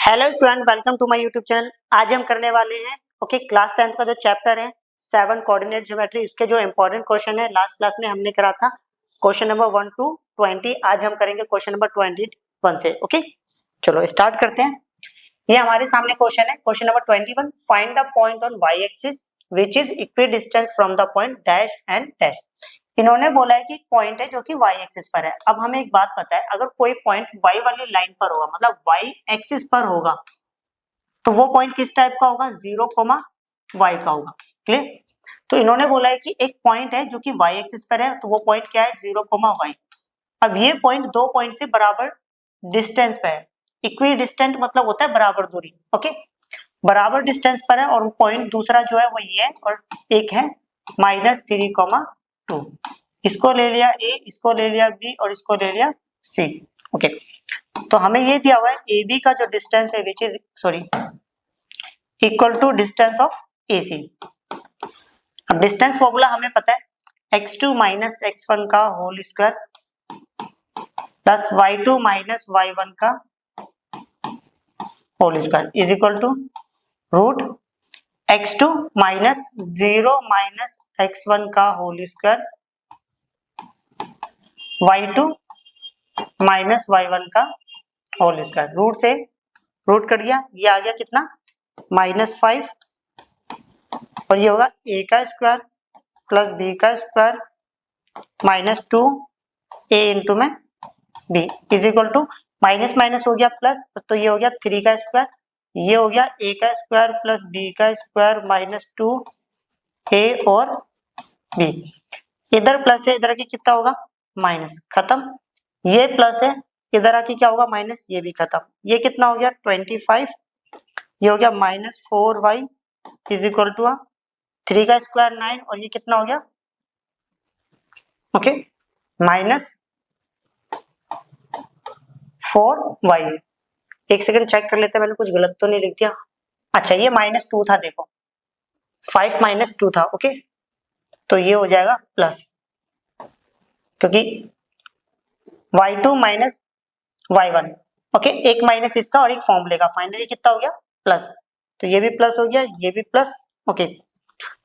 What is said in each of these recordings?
Hello student, welcome to my YouTube channel. आज हम करने वाले हैं क्लास 10th का जो चैप्टर है 7 कोऑर्डिनेट ज्योमेट्री, उसके जो इंपॉर्टेंट क्वेश्चन है लास्ट क्लास में हमने करा था क्वेश्चन नंबर 1 to 20। आज हम करेंगे क्वेश्चन नंबर 21 से। ओके, चलो स्टार्ट करते हैं। ये हमारे सामने क्वेश्चन है, question number 21। Find the point on y axis which is equidistance from the point dash and dash. इन्होंने बोला है कि पॉइंट है जो कि y एक्सिस पर है। अब हमें एक बात पता है, अगर कोई पॉइंट y वाली लाइन पर होगा, मतलब y एक्सिस पर होगा, तो वो पॉइंट किस टाइप का होगा? 0, y का होगा। क्लियर? तो इन्होंने बोला है कि एक पॉइंट है जो कि y एक्सिस पर है, तो वो पॉइंट क्या है? 0, y। अब ये पॉइंट दो पॉइंट से बराबर डिस्टेंस पे है। इक्वी डिस्टेंट मतलब होता है बराबर दूरी। ओके, बराबर डिस्टेंस पर है, और वो पॉइंट दूसरा जो है वो ये है, और एक है -3, 2। इसको ले लिया A, इसको ले लिया B और इसको ले लिया C। ओके, तो हमें ये दिया हुआ है AB का जो डिस्टेंस है which is equal to distance of AC। अब डिस्टेंस फॉर्मूला हमें पता है x2 माइनस x1 का whole square plus y2 minus y1 का whole square is equal to root x2 minus 0 minus x1 का whole square y2 minus y1 का whole square. Root से root cut गया, ये आ गया कितना? -5, और ये होगा a का स्क्वायर प्लस b का स्क्वायर -2a इंटू में b is equal to minus minus हो गया प्लस, तो ये हो गया 3 का स्क्वायर, ये हो गया a का स्क्वायर प्लस b का स्क्वायर -2a और b। इधर प्लस है, इधर आके कितना होगा? माइनस। खत्म। ये प्लस है, इधर आके क्या होगा? माइनस। ये भी खत्म। ये कितना हो गया? 25। ये हो गया -4y इज इक्वल टू 3 का स्क्वायर 9, और ये कितना हो गया? Okay, -4y। एक सेकंड चेक कर लेते हैं, मैंने कुछ गलत तो नहीं लिख दिया। अच्छा, ये -2 था, देखो 5 - 2 था। ओके, तो ये हो जाएगा प्लस, क्योंकि y2 माइनस y1। ओके, एक माइनस इसका और एक फॉर्मूले का, फाइनली कितना हो गया? प्लस। तो ये भी प्लस हो गया, ये भी प्लस। ओके,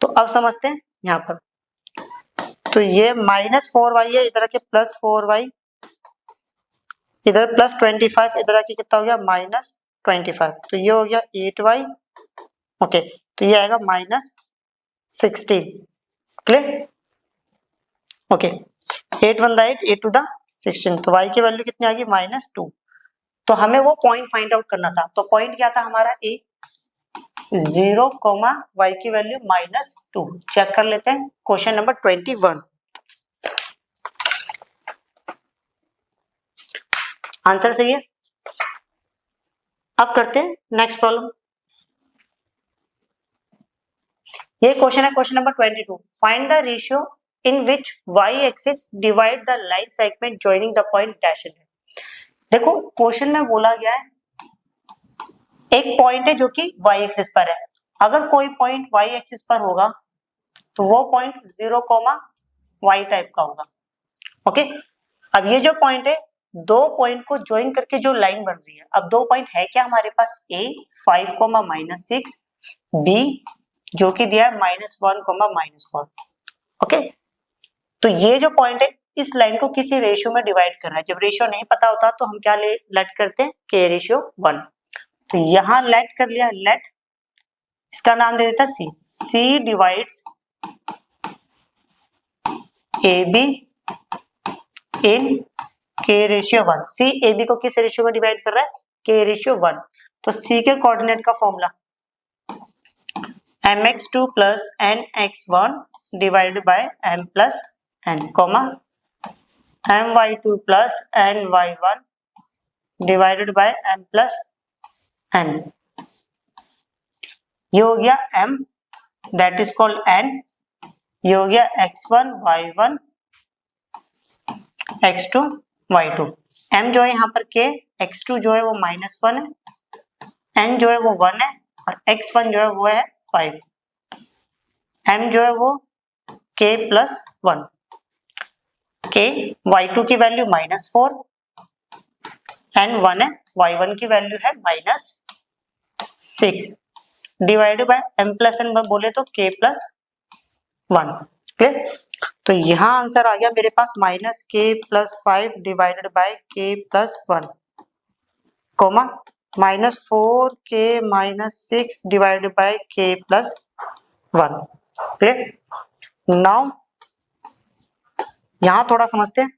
तो अब समझते हैं यहाँ पर। तो ये -4y है, इधर आके +4y, इधर +25, इधर आके कितना हो गया? -25। तो ये हो गया 8y। ओके, तो ये आएगा -16। क्लियर? ओके, 8 1 8, 8 2 16, तो y की वैल्यू कितनी आ गई? -2। तो हमें वो पॉइंट फाइंड आउट करना था। तो पॉइंट क्या था हमारा? A 0, y की वैल्यू -2। चेक कर लेते हैं क्वेश्चन नंबर 21। आंसर सही है। अब करते हैं नेक्स्ट प्रॉब्लम। ये क्वेश्चन है question number 22। Find the ratio in which y axis divide the line segment joining the point dash and. देखो, क्वेश्चन में बोला गया है एक पॉइंट है जो कि y एक्सिस पर है। अगर कोई पॉइंट y एक्सिस पर होगा तो वो पॉइंट 0, y टाइप का होगा। ओके, अब ये जो पॉइंट है, दो पॉइंट को ज्वाइन करके जो लाइन बन रही है, अब दो पॉइंट है क्या हमारे पास? A 5, -6, B जो कि दिया है -1, -4। ओके, तो ये जो पॉइंट है इस लाइन को किसी रेशियो में डिवाइड कर रहा है। जब रेशियो नहीं पता होता तो हम क्या लेट करते हैं? k/1। तो यहां लेट कर लिया, लेट, इसका नाम दे देता C। C डिवाइड्स AB इन k/1। C AB को किस रेशियो में डिवाइड कर रहा है? k/1। तो C के कोऑर्डिनेट का formula mx2 plus nx1 divided by m plus n, my2 plus ny1 divided by m plus n। ये हो गया m, that is called n। ये हो गया x1 y1 x2 y2। m जो है यहाँ पर k, x2 जो है वो -1 है, n जो है वो 1 है, और x1 जो है वो है 5। m जो है वो k प्लस 1। k y2 की वैल्यू -4, n 1 है, y1 की वैल्यू है 6 divided by m plus n बोले तो k प्लस 1। क्लियर? तो यहाँ आंसर आ गया मेरे पास माइनस के प्लस 5 डिवाइडेड बाय के प्लस 1 कोमा माइनस 4 के माइनस 6 डिवाइडेड बाय के प्लस 1। क्लियर? नाउ यहां थोड़ा समझते हैं।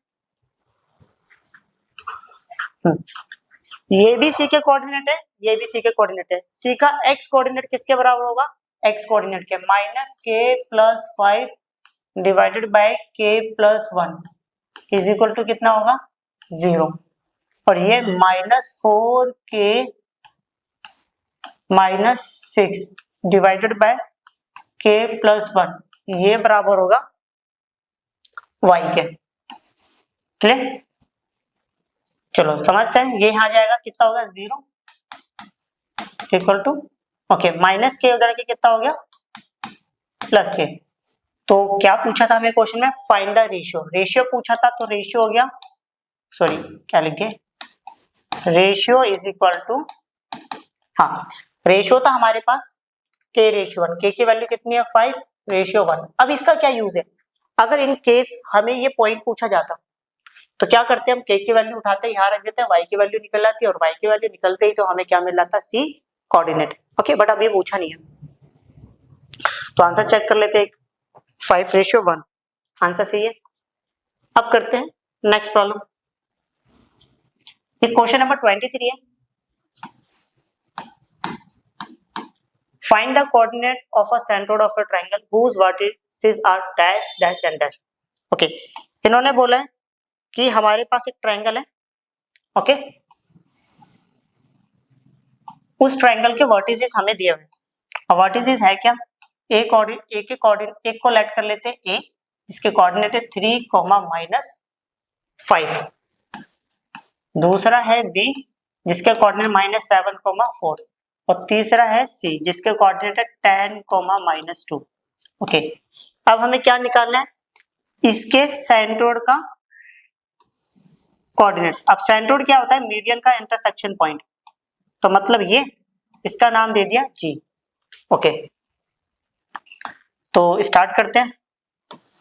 ये भी सी के कोऑर्डिनेट है, ये भी सी के कोऑर्डिनेट है। सी का एक्स कोऑर्डिनेट किसके बराबर होगा? एक्स कोऑर्डिनेट के माइनस के प्लस 5 डिवाइडेड बाय के प्लस 1 इज इक्वल टू कितना होगा? 0। और ये माइनस 4 के माइनस 6 डिवाइडेड बाय के प्लस 1 ये बराबर होगा y के। क्लियर? चलो समझते हैं। ये यहाँ जाएगा, कितना होगा? 0 इक्वल टू ओके माइनस के उधर के कितना हो गया? प्लस के। तो क्या पूछा था हमें क्वेश्चन में? Find the ratio. रेशियो पूछा था तो रेशियो हो गया, सॉरी क्या लिखे, रेशियो इज इक्वल टू, हाँ रेशियो था हमारे पास के रेशियो 1। के की वैल्यू कितनी है? 5 रेशियो 1। अब इसका क्या यूज है? अगर इन केस हमें ये पॉइंट पूछा जाता तो क्या करते हैं हम? के की वैल्यू उठाते हैं, यहाँ रख देते हैं, y की वैल्यू निकल आती है और y की वैल्यू निकलते ही तो हमें क्या मिल जाता? सी कोऑर्डिनेट। ओके बट अब ये पूछा नहीं है तो आंसर चेक कर लेते हैं। 5 रेशियो 1 आंसर सही है। अब करते हैं नेक्स्ट प्रॉब्लम। ये क्वेश्चन नंबर 23 है। Find the coordinate of a centroid of a triangle whose vertices are dash dash and dash। Okay इन्होंने बोला है कि हमारे पास एक ट्रायंगल है, ओके उस ट्रायंगल के वर्टिसेस हमें दिए हुए हैं। और वर्टिसेस है क्या? एक को लेट कर लेते हैं a जिसके कोऑर्डिनेट है 3, -5। दूसरा है b जिसके कोऑर्डिनेट -7, 4 और तीसरा है c जिसके कोऑर्डिनेट है 10, -2। ओके अब हमें क्या निकालना है? इसके सेंट्रोइड का कोऑर्डिनेट्स। अब सेंट्रोइड क्या होता है? मीडियन का इंटरसेक्शन पॉइंट। तो मतलब ये इसका नाम दे दिया g। ओके तो स्टार्ट करते हैं।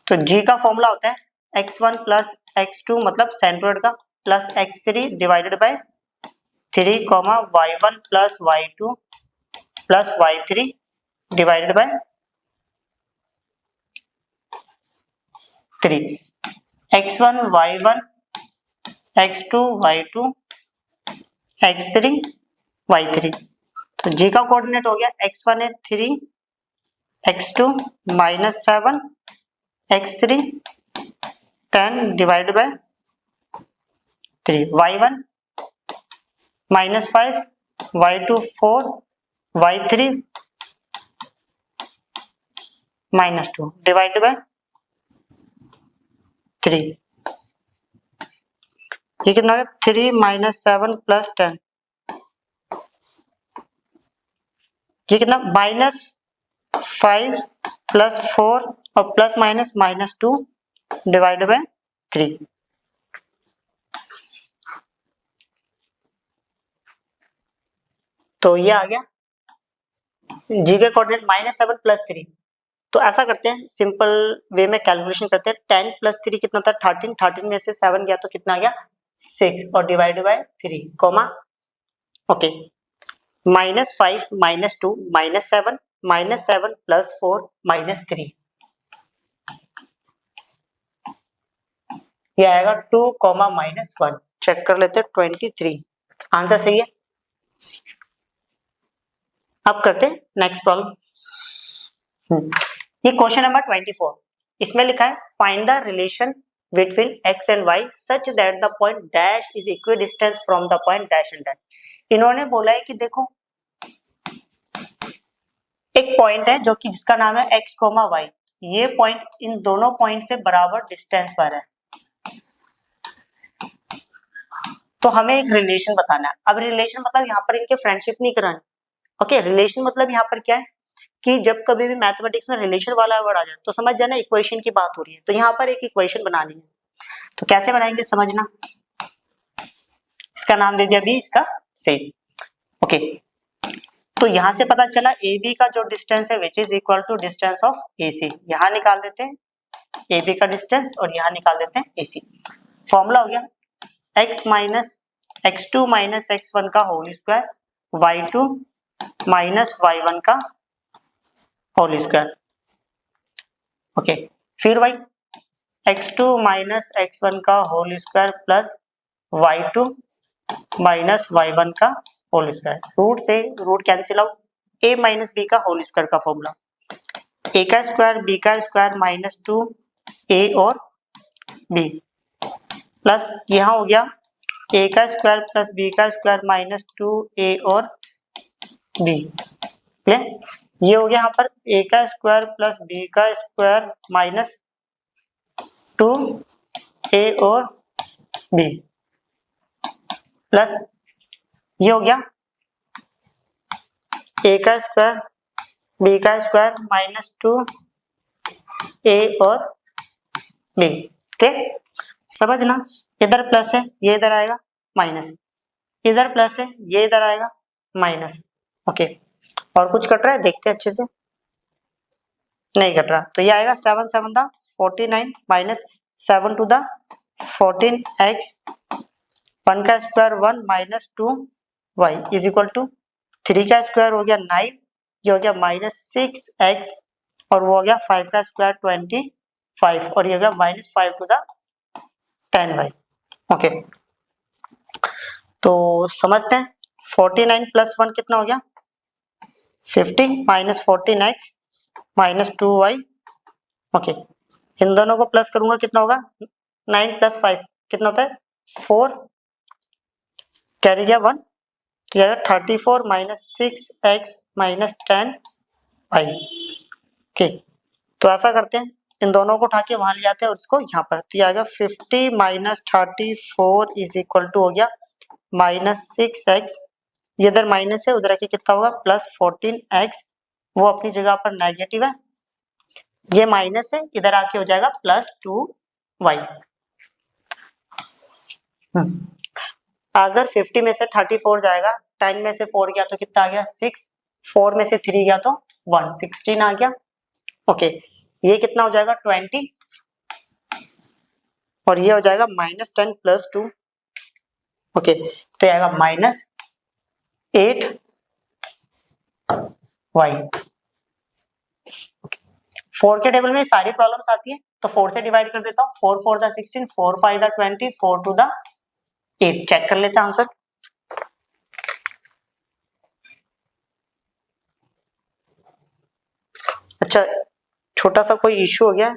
तो g का फॉर्मूला होता है x1 प्लस x2 मतलब सेंट्रोइड का plus x3 divided by 3, y1 plus y2 plus y3 divided by 3, x1 y1 x2 y2 x3 y3। तो g का कोऑर्डिनेट हो गया x1 है 3, x2 -7, x3 10 divide by 3, y1 -5, y2 4, y3 -2 divide by 3। ये कितना है? 3 - 7 प्लस 10 ये कितना? -5 प्लस 4 और प्लस -2 डिवाइड बाय 3। तो ये आ गया जी के कोऑर्डिनेट -7 प्लस 3। तो ऐसा करते हैं, सिंपल वे में कैलकुलेशन करते हैं। 10 प्लस 3 कितना था? 13। 13 में से 7 गया तो कितना आ गया? 6 और divide by 3 comma okay -5 -2 -7 -7 plus 4 -3 ये आएगा 2, -1। चेक कर लेते हैं 23 आंसर सही है। अब करते हैं नेक्स्ट प्रॉब्लम। ये क्वेश्चन नंबर 24। इसमें लिखा है find the relation between x and y such that the point dash is equidistant from the point dash and dash. इन्होंने बोला है कि देखो एक पॉइंट है जो कि जिसका नाम है x, y। ये पॉइंट इन दोनों पॉइंट से बराबर डिस्टेंस पर है। तो हमें एक रिलेशन बताना है। अब रिलेशन मतलब यहाँ पर इनके फ्रेंडशिप नहीं करानी। ओके रिलेशन मतलब यहाँ पर क्या है कि जब कभी भी मैथमेटिक्स में रिलेशन वाला वर्ड आ जाए तो समझ जाना इक्वेशन की बात हो रही है। तो यहाँ पर एक इक्वेशन बनानी है। तो कैसे बनाएंगे समझना। इसका नाम दे दिया बी, इसका सी। ओके तो यहाँ से पता चला ए बी का जो डिस्टेंस है which is equal to distance of A C, यहाँ निकाल देते हैं ए बी का डिस्टेंस और यहाँ निकाल देते हैं ए सी। फॉर्मूला हो गया x minus x2 minus x1 का whole square y2 minus y1 का होल स्क्वायर। ओके, फिर y x2 माइनस x1 का whole square plus y2 minus y1 का होल स्क्वायर। रूट से root cancel out, a minus b का whole square का formula a का square b का square minus 2a और b plus यहाँ हो गया a का स्क्वायर प्लस b का स्क्वायर माइनस 2a और b। क्लियर? ये हो गया यहाँ पर a का स्क्वायर प्लस b का स्क्वायर माइनस 2a और b प्लस ये हो गया a का स्क्वायर b का स्क्वायर माइनस 2a और b। ठीक, समझना, इधर प्लस है ये इधर आएगा माइनस, इधर प्लस है ये इधर आएगा माइनस। ओके, और कुछ कट रहा है देखते हैं अच्छे से, नहीं कट रहा, तो ये आएगा 7 7 दा 49 माइनस 7 टू द 14x 1 का square 1 minus 2y is equal to 3 का स्क्वायर हो गया 9, ये हो गया माइनस 6x और वो हो गया 5 का स्क्वायर 25 और ये हो गया minus 5 to the 10y। Okay, तो समझते हैं 49 प्लस 1 कितना हो गया 50 minus 14x minus 2y। Okay, इन दोनों को प्लस करूंगा कितना होगा 9 प्लस 5 कितना होता है 4, कैरी गया 1, तो यह 34 minus 6x minus 10y। Okay, तो ऐसा करते हैं इन दोनों को उठा के वहां ले जाते हैं और इसको यहाँ पर, तो ये आएगा 50 माइनस 34 इज इक्वल टू हो गया माइनस 6x, ये इधर माइनस है उधर आके कितना होगा प्लस 14x, वो अपनी जगह पर नेगेटिव है, ये माइनस है इधर आके हो जाएगा प्लस 2y। अगर 50 में से 34 जाएगा, 10 में से 4 गया तो कितना आ गया 6, 4 में से 3 गया तो 1, 16 आ गया। ओके, ये कितना हो जाएगा 20 और ये हो जाएगा माइनस 10 प्लस 2। ओके, तो ये आएगा माइनस 8y। 4 के टेबल में सारी प्रॉब्लम्स आती है, तो 4 से डिवाइड कर देता हूँ, 4 4 दा 16, 4 5 दा 20, 4 2 दा 8। चेक कर लेते हैं आंसर। अच्छा, छोटा सा कोई इश्यू हो गया,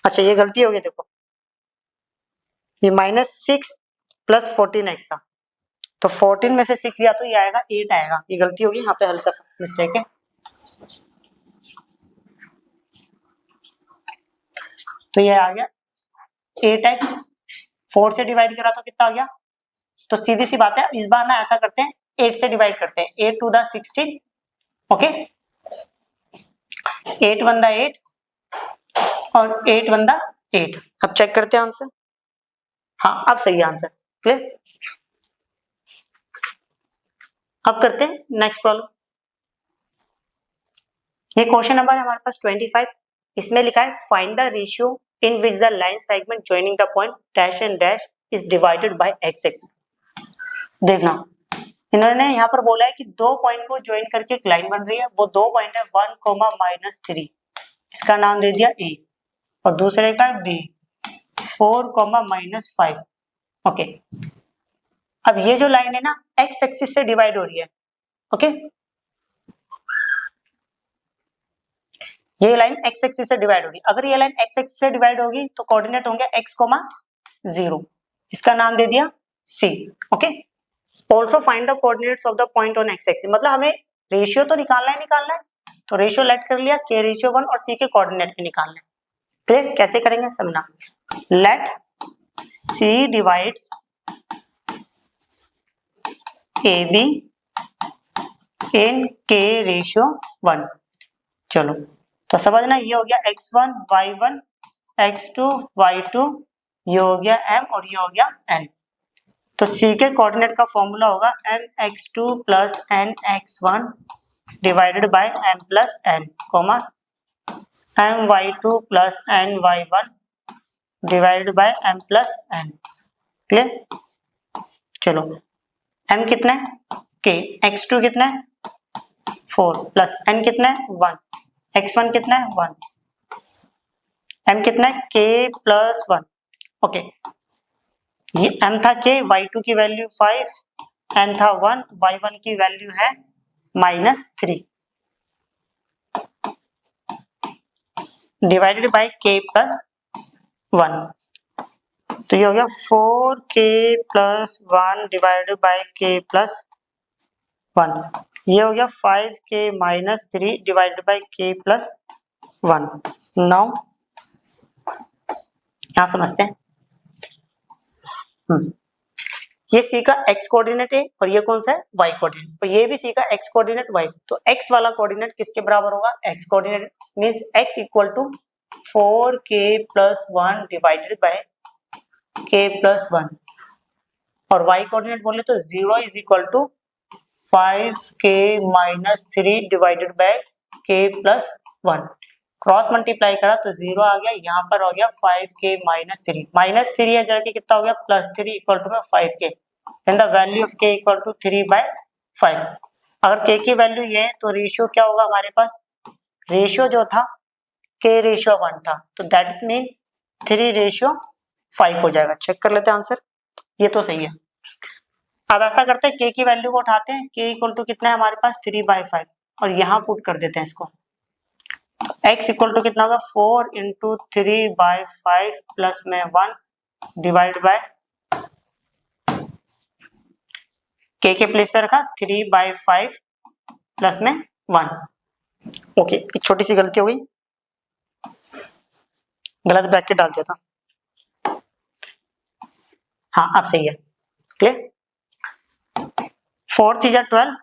अच्छा ये गलती हो गई, देखो ये माइनस 6 प्लस 14x था, तो 14 में से 6 गया तो ये आएगा 8 आएगा, ये गलती होगी यहाँ पे, हल्का सा मिस्टेक है। तो ये आ गया 8x, 4 से डिवाइड करा तो कितना आ गया, तो सीधी सी बात है इस बार ना ऐसा करते हैं 8 से डिवाइड करते हैं, 8 टू द 16। ओके, 8 1 दा 8 और 8 1 दा 8। अब चेक करते हैं आंसर, हाँ अब सही आंसर। क्लियर? अब करते हैं नेक्स्ट प्रॉब्लम। ये क्वेश्चन नंबर है हमारे पास 25, इसमें लिखा है find the ratio in which the line segment joining the point dash and dash is divided by x axis. देखना, इन्होंने यहाँ पर बोला है कि दो पॉइंट को ज्वाइन करके एक लाइन बन रही है, वो दो पॉइंट है 1, -3, इसका नाम दे दिया ए और दूसरे का बी 4, -5। ओके, अब ये जो लाइन है ना एक्स एक्सिस से डिवाइड हो रही है। ओके, ये लाइन एक्स एक्सिस से डिवाइड होगी, अगर ये लाइन एक्स एक्सिस से डिवाइड होगी तो कोऑर्डिनेट होंगे x, 0, इसका नाम दे दिया c। Okay, also find the coordinates of the point on x axis, मतलब हमें रेशियो तो निकालना है, तो रेशियो लेट कर लिया, k रेशियो 1 और c के कोऑर्डिनेट भी निकालने। क्लियर? कैसे करेंगे समझना, let c divides AB in k ratio 1। चलो, तो समझना ये हो गया x1 y1 x2 y2, ये हो गया m और ये हो गया n। तो c के कोऑर्डिनेट का फॉर्मूला होगा mx2 plus nx1 divided by m plus n, comma my2 plus ny1 divided by m plus n। Clear? चलो m कितना है k, x2 कितना है 4 प्लस n कितना है 1, x1 कितना है 1, m कितना है k प्लस 1। ओके, ये m था k, y2 की वैल्यू 5, n था 1, y1 की वैल्यू है -3 डिवाइडेड बाय k प्लस 1। तो ये हो गया 4k plus 1 divided by k plus 1। ये हो गया 5k minus 3 divided by k plus 1। Now यहां समझते हैं। ये c का x कोऑर्डिनेट है और ये कौन सा है y कोऑर्डिनेट, और ये भी c का x कोऑर्डिनेट y। तो x वाला कोऑर्डिनेट किसके बराबर होगा, x coordinate means x equal to 4k plus 1 divided by k plus 1, और y कोऑर्डिनेट बोले तो 0 is equal to 5k minus 3 divided by k plus 1। Cross multiply करा तो 0 आ गया, यहाँ पर हो गया 5k माइनस 3, माइनस 3 है करके कितना हो गया plus 3 equal to 5k, then the value of k equal to 3/5। अगर k की वैल्यू ये है तो रेशियो क्या होगा हमारे पास, रेशियो जो था k रेशियो 1 था, तो दैट मीन 3/5 हो जाएगा। चेक कर लेते हैं आंसर, ये तो सही है। अब ऐसा करते हैं k की वैल्यू को उठाते हैं, k इक्वल टू कितना है हमारे पास 3/5, और यहाँ पुट कर देते हैं इसको। x इक्वल टू कितना होगा 4 इंटू 3/5 प्लस में 1 डिवाइड बाय k के प्लेस पे रखा 3/5 प्लस में 1। ओके, एक छोटी सी गलती हो गई, गलत ब्रैकेट डाल दिया था। हाँ अब सही है, क्लियर। 4 3 12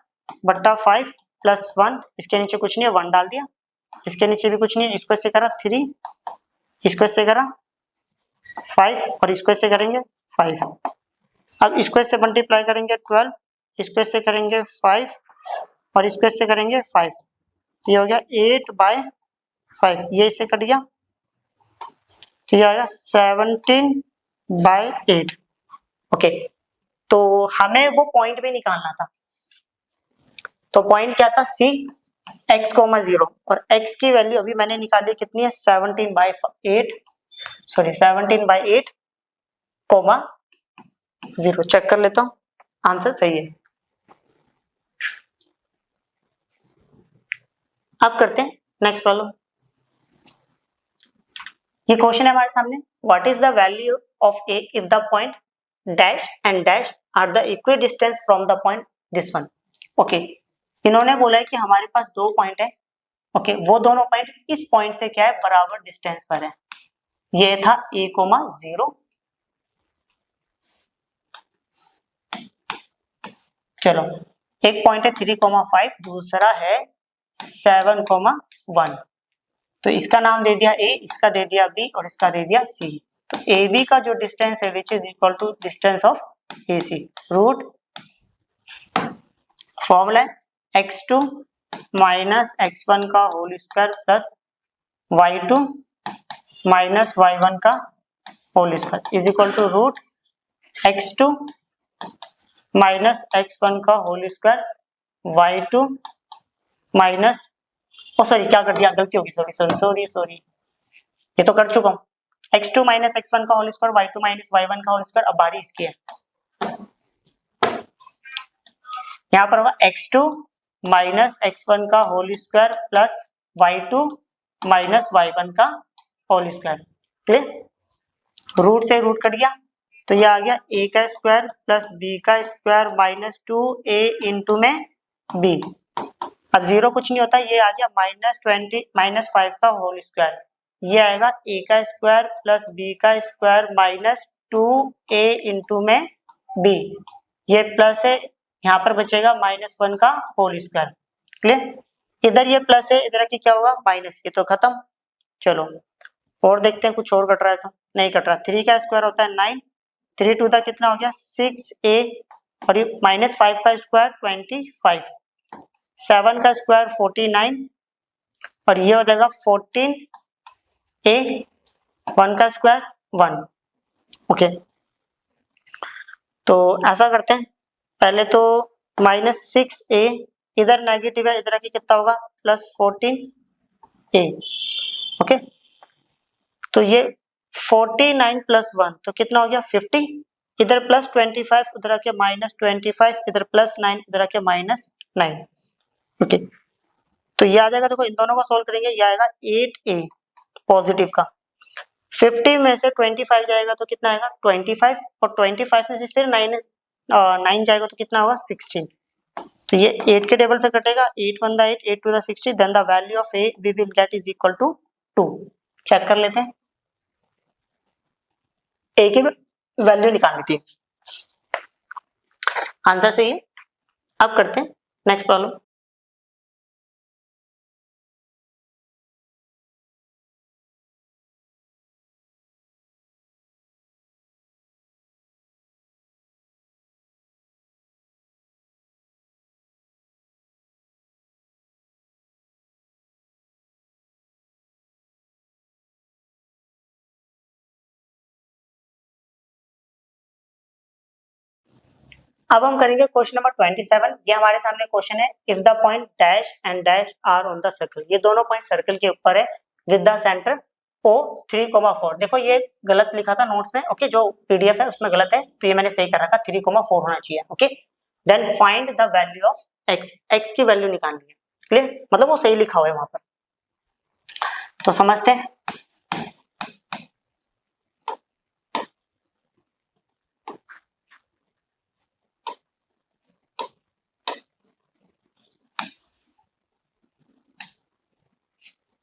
बट्टा 5 प्लस 1, इसके नीचे कुछ नहीं है 1 डाल दिया, इसके नीचे भी कुछ नहीं है, इसको ऐसे करा 3, इसको ऐसे करा 5 और इसको ऐसे करेंगे 5। अब इसको ऐसे मल्टीप्लाई करेंगे 12, इसको ऐसे करेंगे 5 और इसको ऐसे करेंगे 5, तो ये हो गया 8/5, ये इससे कट गया तो ये आएगा 17/8। ओके, तो हमें वो पॉइंट भी निकालना था, तो पॉइंट क्या था c x, 0, और x की वैल्यू अभी मैंने निकाली कितनी है 17/8 कोमा 0। चेक कर लेता हूं, आंसर सही है। अब करते हैं नेक्स्ट प्रॉब्लम। ये क्वेश्चन है हमारे सामने, what is the value of a if the point dash and dash are the equal distance from the point this one. Okay, इन्होंने बोला है कि हमारे पास दो पॉइंट है, ओके, वो दोनों पॉइंट इस पॉइंट से क्या है बराबर डिस्टेंस पर है। ये था a, 0, चलो एक पॉइंट है 3, 5, दूसरा है 7, 1, तो इसका नाम दे दिया a, इसका दे दिया b और इसका दे दिया c। तो ab का जो डिस्टेंस है which is equal to distance of ac, root formula x2 minus x1 का whole square plus y2 minus y1 का whole square is equal to root x2 minus x1 का whole square y2 minus, oh sorry क्या कर दिया, गलती होगी, sorry, ये तो कर चुका हूँ। x2 माइनस x1 का whole square y2 minus y1 का होल स्क्वायर, अब बारी इसकी है, यहाँ पर होगा x2 माइनस x1 का whole square plus y2 minus y1 का होल स्क्वायर। क्लियर, रूट से रूट कट गया तो ये आ गया a का स्क्वायर प्लस b का स्क्वायर माइनस 2a इंटू में b। अब जीरो कुछ नहीं होता, ये आ गया -5 का होल स्क्वायर, ये आएगा a का स्क्वायर प्लस b का स्क्वायर माइनस 2a इंटू में b, ये प्लस है, यहाँ पर बचेगा -1 का होल स्क्वायर। क्लियर, इधर ये प्लस है, इधर की क्या होगा माइनस, ये तो खत्म। चलो और देखते हैं कुछ और कट रहा है तो नहीं कट रहा। 3 का स्क्वायर होता है 9, 3 टू द कितना हो गया 6a, और ये -5 का स्क्वायर 25, 7 का स्क्वायर 49, और ये हो जाएगा 14a, 1 का स्क्वायर 1। ओके तो ऐसा करते हैं, पहले तो -6a, इधर नेगेटिव है, इधर की कितना होगा +14a। ओके तो ये 49 + 1 तो कितना हो गया 50, इधर +25, उधर आके -25, इधर +9, इधर आके -9। ओके तो ये आ जाएगा, देखो इन दोनों को सोल्व करेंगे, ये आएगा 8a पॉजिटिव का, 50 में से 25 जाएगा तो कितना आएगा 25, और 25 में से फिर 9 जाएगा तो कितना होगा 16। तो ये 8 के टेबल से कटेगा, 8 1 8, 8 2 60, then the value of a we will get is equal to 2। Check कर लेते हैं, a की वैल्यू निकालनी थी, आंसर सही है। अब करते हैं नेक्स्ट प्रॉब्लम। अब हम करेंगे क्वेश्चन नंबर 27। ये हमारे सामने क्वेश्चन है, if the point dash and dash are on the circle, ये दोनों पॉइंट सर्कल के ऊपर है विद द सेंटर O 3,4। देखो ये गलत लिखा था नोट्स में, ओके जो पीडीएफ है उसमें गलत है, तो ये मैंने सही कर रखा 3,4 होना चाहिए। Okay then find the value of x, x की वैल्यू निकालनी है, क्लियर, मतलब वो सही लिखा हुआ है वहां पर। तो समझते हैं,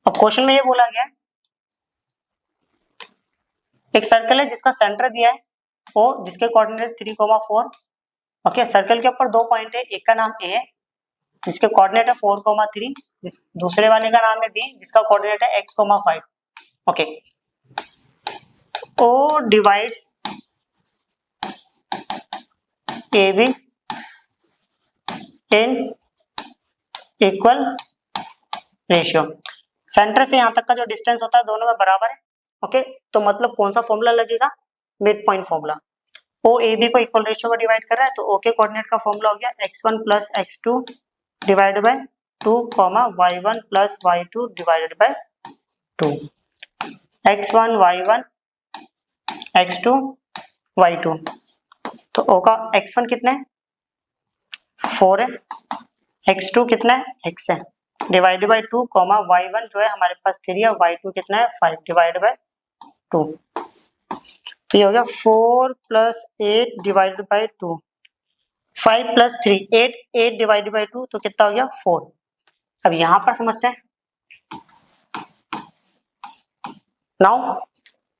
अब क्वेश्चन में ये बोला गया है, एक सर्कल है जिसका सेंटर दिया है O, जिसके कोऑर्डिनेट 3,4। ओके सर्कल के ऊपर दो पॉइंट है, एक का नाम A है जिसके कोऑर्डिनेट है 4,3, जिस दूसरे वाले का नाम है B जिसका कोऑर्डिनेट है x,5। Okay O divides AB in equal ratio. Centre से यहाँ तक का जो डिस्टेंस होता है दोनों में बराबर है। ओके तो मतलब कौन सा फॉर्मूला लगेगा, midpoint formula. O A B को इक्वल रेशियो में डिवाइड कर रहा है, तो ओ के कोऑर्डिनेट का फॉर्मूला हो गया x1 + x2 divided by 2, y1 + y2 divided by 2, x1 y1 x2 y2। तो ओ का x1 कितना है 4 है, x2 कितना है x है, डिवाइडेड बाय 2, y1 जो है हमारे पास 3 है, y2 कितना है 5 डिवाइडेड बाय 2। तो ये हो गया 4 + 8 डिवाइडेड बाय 2, 5 + 3 8, 8 डिवाइडेड बाय 2 तो कितना हो गया 4। अब यहां पर समझते हैं, नाउ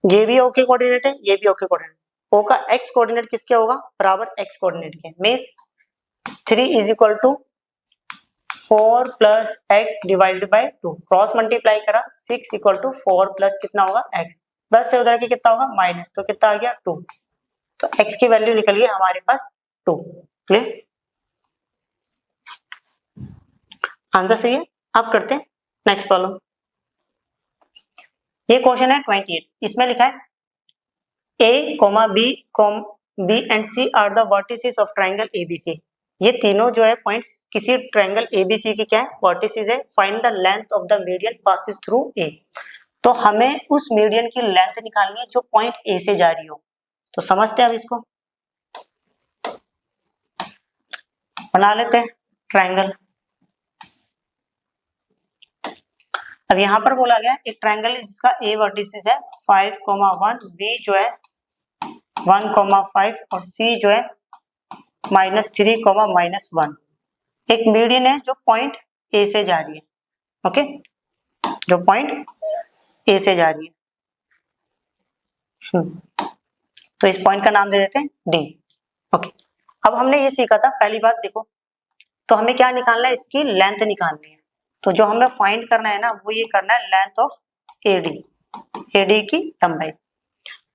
ये भी ओ के कोऑर्डिनेट है, ये भी ओ के कोऑर्डिनेट, ओ का x कोऑर्डिनेट किसके होगा बराबर x कोऑर्डिनेट के, means 3 = 4 + x divided by 2, cross multiply करा 6 = 4 + कितना होगा x, प्लस से उधर के कितना होगा माइनस, तो कितना आ गया 2। तो x की वैल्यू निकल गई हमारे पास 2। क्लियर, आंसर सही है। अब करते हैं नेक्स्ट प्रॉब्लम। ये क्वेश्चन है 28, इसमें लिखा है A, B and C are the vertices of triangle ABC। ये तीनों जो है पॉइंट्स किसी ट्रायंगल ABC की क्या है वर्टिसेस है। Find the length of the median passes through A। तो हमें उस मीडियन की लेंथ निकालनी है जो पॉइंट A से जा रही हो। तो समझते हैं अब इसको, बना लेते हैं ट्रायंगल। अब यहाँ पर बोला गया एक ट्रायंगल है जिसका A वर्टिसेस है 5, 1, B जो है 1,5 और C जो है -3, -1। एक मीडियन है जो पॉइंट A से जा रही है। ओके जो पॉइंट A से जा रही है, तो इस पॉइंट का नाम दे देते हैं D। ओके अब हमने ये सीखा था, पहली बात देखो, तो हमें क्या निकालना है इसकी लेंथ निकालनी है। तो जो हमें फाइंड करना है ना वो ये करना है लेंथ ऑफ एडी, एडी की लंबाई।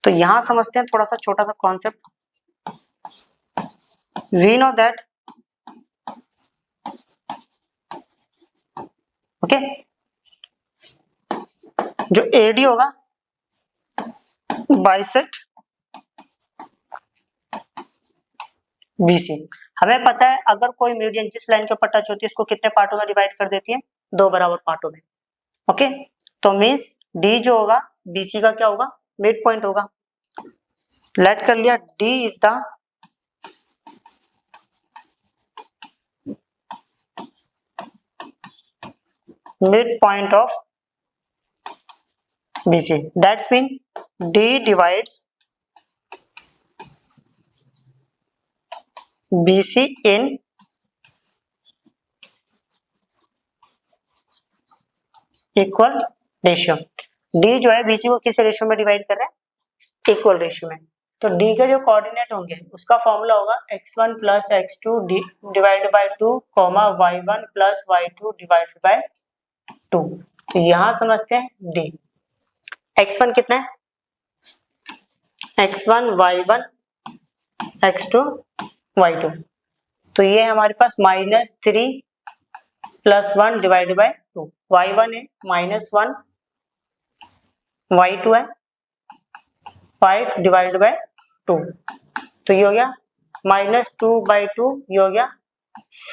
तो यहां समझते हैं थोड़ा सा छोटा सा concept. We know that okay जो एडी होगा बाइसेक्ट बीसी। हमें पता है अगर कोई मीडियन जिस लाइन के ऊपर टच होती है उसको कितने पार्टों में डिवाइड कर देती है, 2 बराबर पार्टों में। ओके तो मीन्स डी जो होगा बीसी का क्या होगा, मिड पॉइंट होगा। लेट कर लिया D is the mid point of BC. That's mean D divides BC in equal ratio. D जो है BC को किस रेशियो में डिवाइड कर रहा है, इक्वल रेशियो में। तो D के जो कोऑर्डिनेट होंगे उसका फॉर्मूला होगा x1 plus x2 divide by 2 comma y1 plus y2 divide by 2। तो यहां समझते हैं D x1 कितना है, x1 y1 x2 y2। तो ये हमारे पास -3 प्लस 1 डिवाइड बाय 2, y1 है -1, y2 है 5 डिवाइड बाय 2। तो ये हो गया -2/2, ये हो गया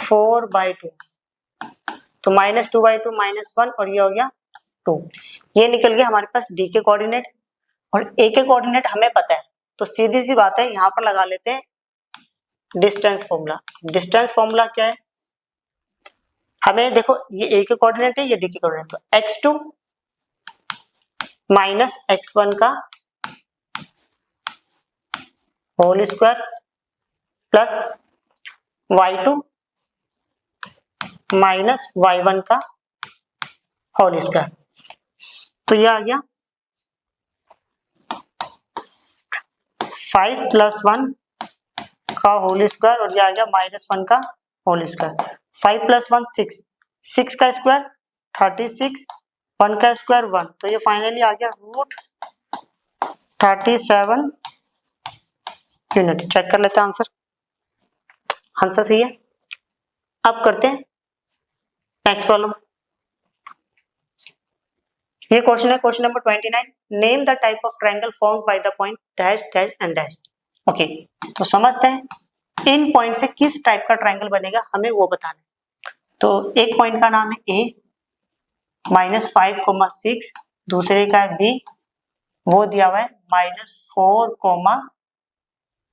4/2। तो -2/2 -1 और ये हो गया 2। ये निकल गया हमारे पास D के कोऑर्डिनेट। और A के कोऑर्डिनेट हमें पता है तो सीधी सी बात है यहाँ पर लगा लेते हैं डिस्टेंस फॉर्मूला। डिस्टेंस फॉर्मूला क्या है, हमें देखो ये A के कोऑर्डिनेट है, ये D के कोऑर्डिनेट। तो x2 माइनस x1 का whole square plus y2 minus y1 का होल स्क्वायर। तो ये आ गया 5 प्लस 1 का होल स्क्वायर और ये आ गया -1 का होल स्क्वायर। 5 प्लस 1 6, 6 का स्क्वायर 36, 1 का स्क्वायर 1। तो ये फाइनली आ गया √37 यूनिट। चेक कर लेते हैं आंसर, आंसर सही है। अब करते हैं नेक्स्ट प्रॉब्लम। ये क्वेश्चन है question number 29। Name the type of triangle formed by the point dash dash and dash. Okay तो समझते हैं इन पॉइंट से किस टाइप का ट्रायंगल बनेगा हमें वो बताना है। तो एक पॉइंट का नाम है A -5, 6, दूसरे का है B, वो दिया हुआ है -4,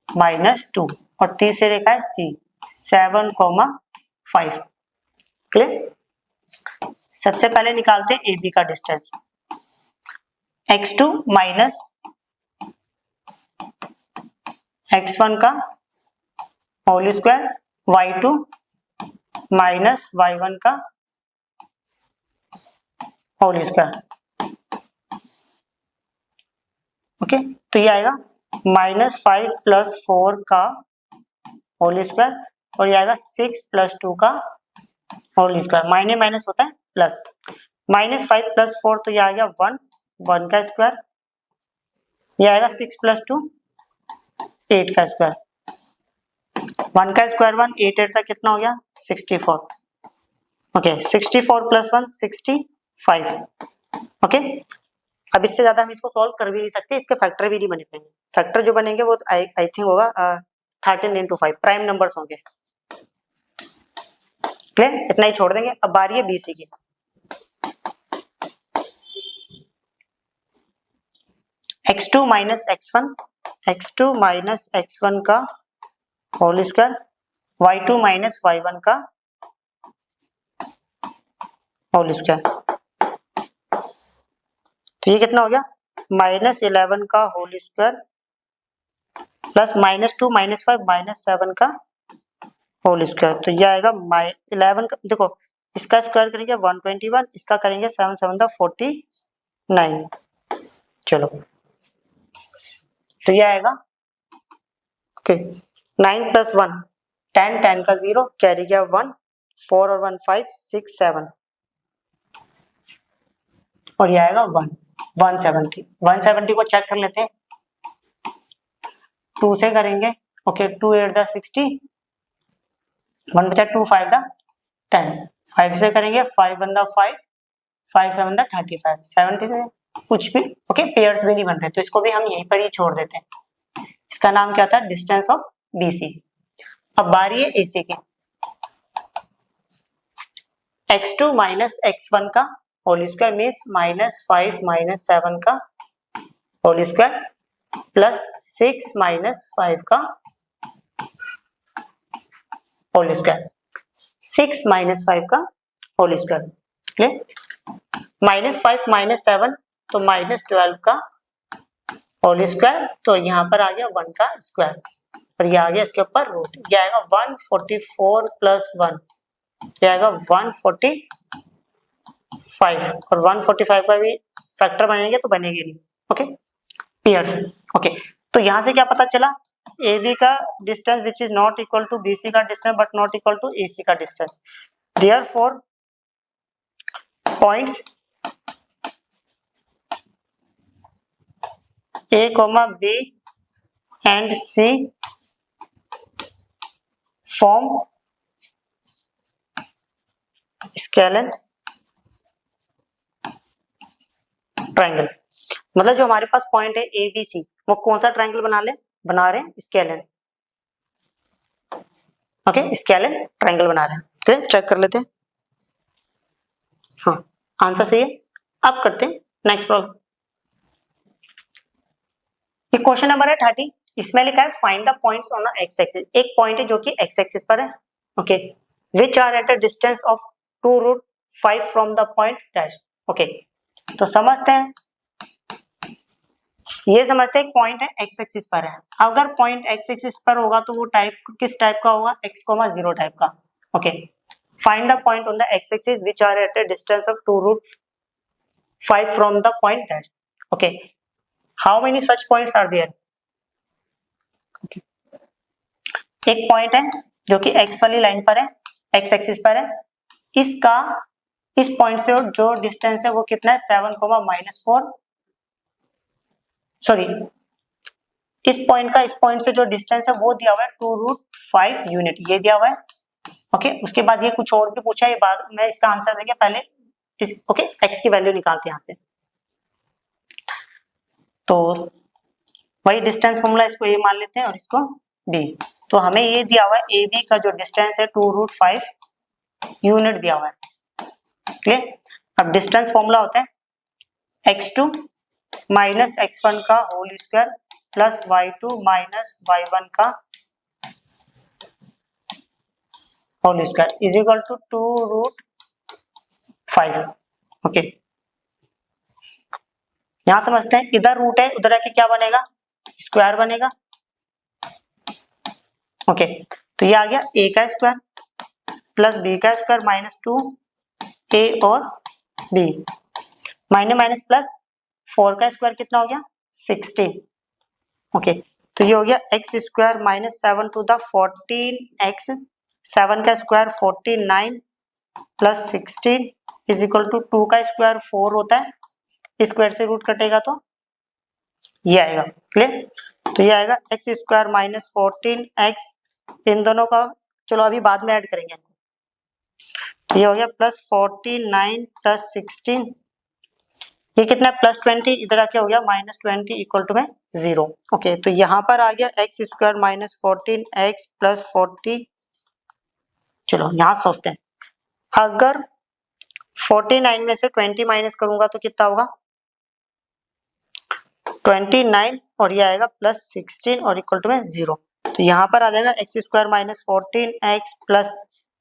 -2 और तीसरे का है C 7, 5। क्लियर। सबसे पहले निकालते हैं AB का डिस्टेंस। x2 माइनस x1 का whole square, y2 minus y1 का होल स्क्वायर। ओके तो ये आएगा -5 प्लस 4 का होल स्क्वायर और ये आएगा 6 प्लस 2 का होल स्क्वायर। माइनस माइनस होता है प्लस, -5 प्लस 4 तो ये आ गया 1, 1 का स्क्वायर। ये आएगा 6 प्लस 2 8 का स्क्वायर। 1 का स्क्वायर 1, 8 8 का कितना हो गया 64। Okay 64 plus 1 65। ओके अब इससे ज्यादा हम इसको सॉल्व कर भी नहीं सकते, इसके फैक्टर भी नहीं बने पाएंगे। फैक्टर जो बनेंगे वो आई थिंक होगा 13 × 5 प्राइम नंबर्स होंगे। क्लियर, इतना ही छोड़ देंगे। अब बारी है BC की। x2 माइनस x1 का whole square, y2 minus y1 का होल स्क्वायर। तो ये कितना हो गया -11 का होल स्क्वायर प्लस -2 -5 -7 का होल स्क्वायर। तो ये आएगा 11 का, देखो इसका स्क्वायर करेंगे 121, इसका करेंगे 7 7 49। चलो तो ये आएगा ओके 9 प्लस 1 10, 10 का 0 कैरी गया 1, 4 और 1 5 6 7। और ये आएगा 170। 170 को चेक कर लेते हैं, 2 से करेंगे। ओके, 2 8 द 60, 1 बचा, 2 5 द 10, 5 से करेंगे, 5 1 द 5, 5 7 द 35, 70 से कुछ भी ओके पेयर्स भी नहीं बन रहे, तो इसको भी हम यहीं पर ही छोड़ देते हैं। इसका नाम क्या था, डिस्टेंस ऑफ BC। अब बारी है AC की, x2 माइनस x1 का होल स्क्वायर मीन्स -5 - 7 का होल स्क्वायर प्लस 6 - 5 का होल स्क्वायर, 6 - 5 का होल स्क्वायर, क्लियर। -5 - 7 तो -12 का होल स्क्वायर, तो यहाँ पर आ गया 1 का स्क्वायर और ये आ गया इसके ऊपर रूट, ये आएगा 144 + 1, ये आएगा 145 और 145 का भी फैक्टर बनेंगे तो बनेंगे नहीं, ओके पेयर्स। ओके, तो यहाँ से क्या पता चला, AB का distance which is not equal to BC का distance but not equal to AC का distance, therefore points A, B and C form scalene triangle. मतलब जो हमारे पास पॉइंट है ABC, वो कौन सा ट्रायंगल बना रहे हैं, स्केलन। ओके, स्केलन ट्रायंगल बना रहे हैं, चलिए चेक कर लेते हैं। हाँ, आंसर सही है। अब करते हैं नेक्स्ट प्रॉब्लम। ये क्वेश्चन नंबर है 30, इसमें लिखा है find the points on x axis. एक पॉइंट है जो कि एक्स एक्सिस पर है, okay, which are at a distance of 2√5 from the point dash. Okay, तो समझते हैं, ये समझते हैं एक पॉइंट है एक्स एक्सिस पर है। अगर पॉइंट एक्स एक्सिस पर होगा तो वो किस टाइप का होगा, x,0 टाइप का। Okay, find the point on the x axis which are at a distance of 2√5 from the point dash. Okay, how many such points are there. एक point है जो कि x वाली लाइन पर है, x एक्सिस पर है, इसका इस पॉइंट से जो डिस्टेंस है वो कितना है, 7,-4, सॉरी इस पॉइंट से जो डिस्टेंस है वो दिया हुआ है 2√5 यूनिट, ये दिया हुआ है। ओके, उसके बाद ये कुछ और भी पूछा है, बाद में इसका आंसर देंगे, पहले ओके x की वैल्यू निकालते हैं यहाँ से। तो वही डिस्टेंस फॉर्मूला, इसको a मान लेते हैं और इसको b। तो हमें ये दिया हुआ है AB का जो डिस्टेंस है 2√5 यूनिट दिया हुआ है, क्लियर। अब डिस्टेंस फॉर्मूला होता है x2 माइनस x1 का whole square plus y2 minus y1 का whole square is equal to 2√5। Okay, यहां समझते हैं, इधर रूट है, उधर आके क्या बनेगा, स्क्वायर बनेगा। ओके, तो ये आ गया a का स्क्वायर प्लस b का स्क्वायर माइनस 2a और b, माइनस माइनस प्लस 4 का स्क्वायर कितना हो गया, 16। ओके, तो ये हो गया x square minus 7 to the 14x, 7 का square 49 plus 16 is equal to 2 का स्क्वायर 4 होता है, स्क्वायर से रूट कटेगा तो ये आएगा, क्लियर। तो ये आएगा एक्स स्क्वायर माइनस 14x, इन दोनों का चलो अभी बाद में ऐड करेंगे। तो ये हो गया प्लस 49 प्लस 16, ये कितना प्लस 20, इधर आके हो गया माइनस 20 इक्वल टू में 0। ओके, तो यहाँ पर आ गया x square minus 14x plus 40। चलो यहाँ सोचते हैं, अगर 49 में से 20 माइनस करूंगा तो कितना होगा, 29 और ये आएगा प्लस 16 और इक्वल टू में 0। तो यहाँ पर आ जाएगा x square minus 14x plus,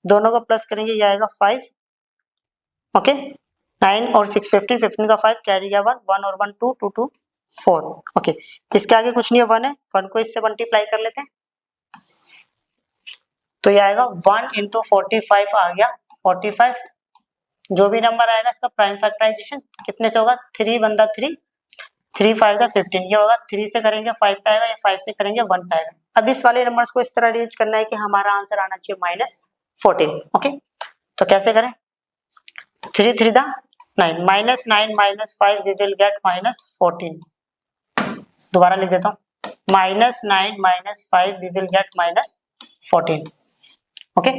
दोनों का प्लस करेंगे, ये आएगा 5। ओके, 9 और 6 15, 15 का 5 कैरी गया 1, 1 और 1 2, 2 2 4। ओके, इसके आगे कुछ नहीं है, 1 है, 1 को इससे मल्टीप्लाई कर लेते हैं, तो ये आएगा 1 इंटू 45 आ गया 45। जो भी नंबर आएगा इसका प्राइम फैक्टराइजेशन कितने से होगा, 3 1 दा 3, 3 5 दा 15, ये होगा 3 से करेंगे 5 पे आएगा, ये 5 से करेंगे 1 पे आएगा। अब इस वाले नंबर्स को इस तरह अरेंज करना है कि हमारा आंसर आना चाहिए -14। ओके, तो कैसे करें, 3 3 दा 9 -9 -5 वी विल गेट -14। दोबारा लिख देता हूँ, -9 -5 वी विल गेट -14। ओके,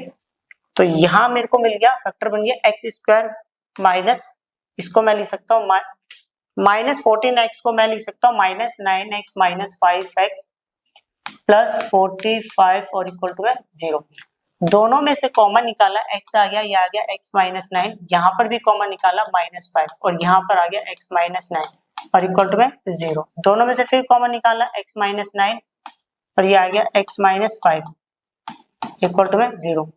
तो यहाँ मेरे को मिल गया, फैक्टर बन गया एक्स स्क्वायर माइनस, इसको मैं लिख सकता हूँ -14x को मैं लिख सकता हूँ -9x -5x प्लस 45 और इक्वल टू 0। दोनों में से कॉमन निकाला, x आ गया, ये आ गया x -9, यहाँ पर भी कॉमन निकाला -5 और यहाँ पर आ गया x -9 और इक्वल टू 0। दोनों में से फिर कॉमन निकाला x -9 और ये आ गया x -5 इक्वल टू 0।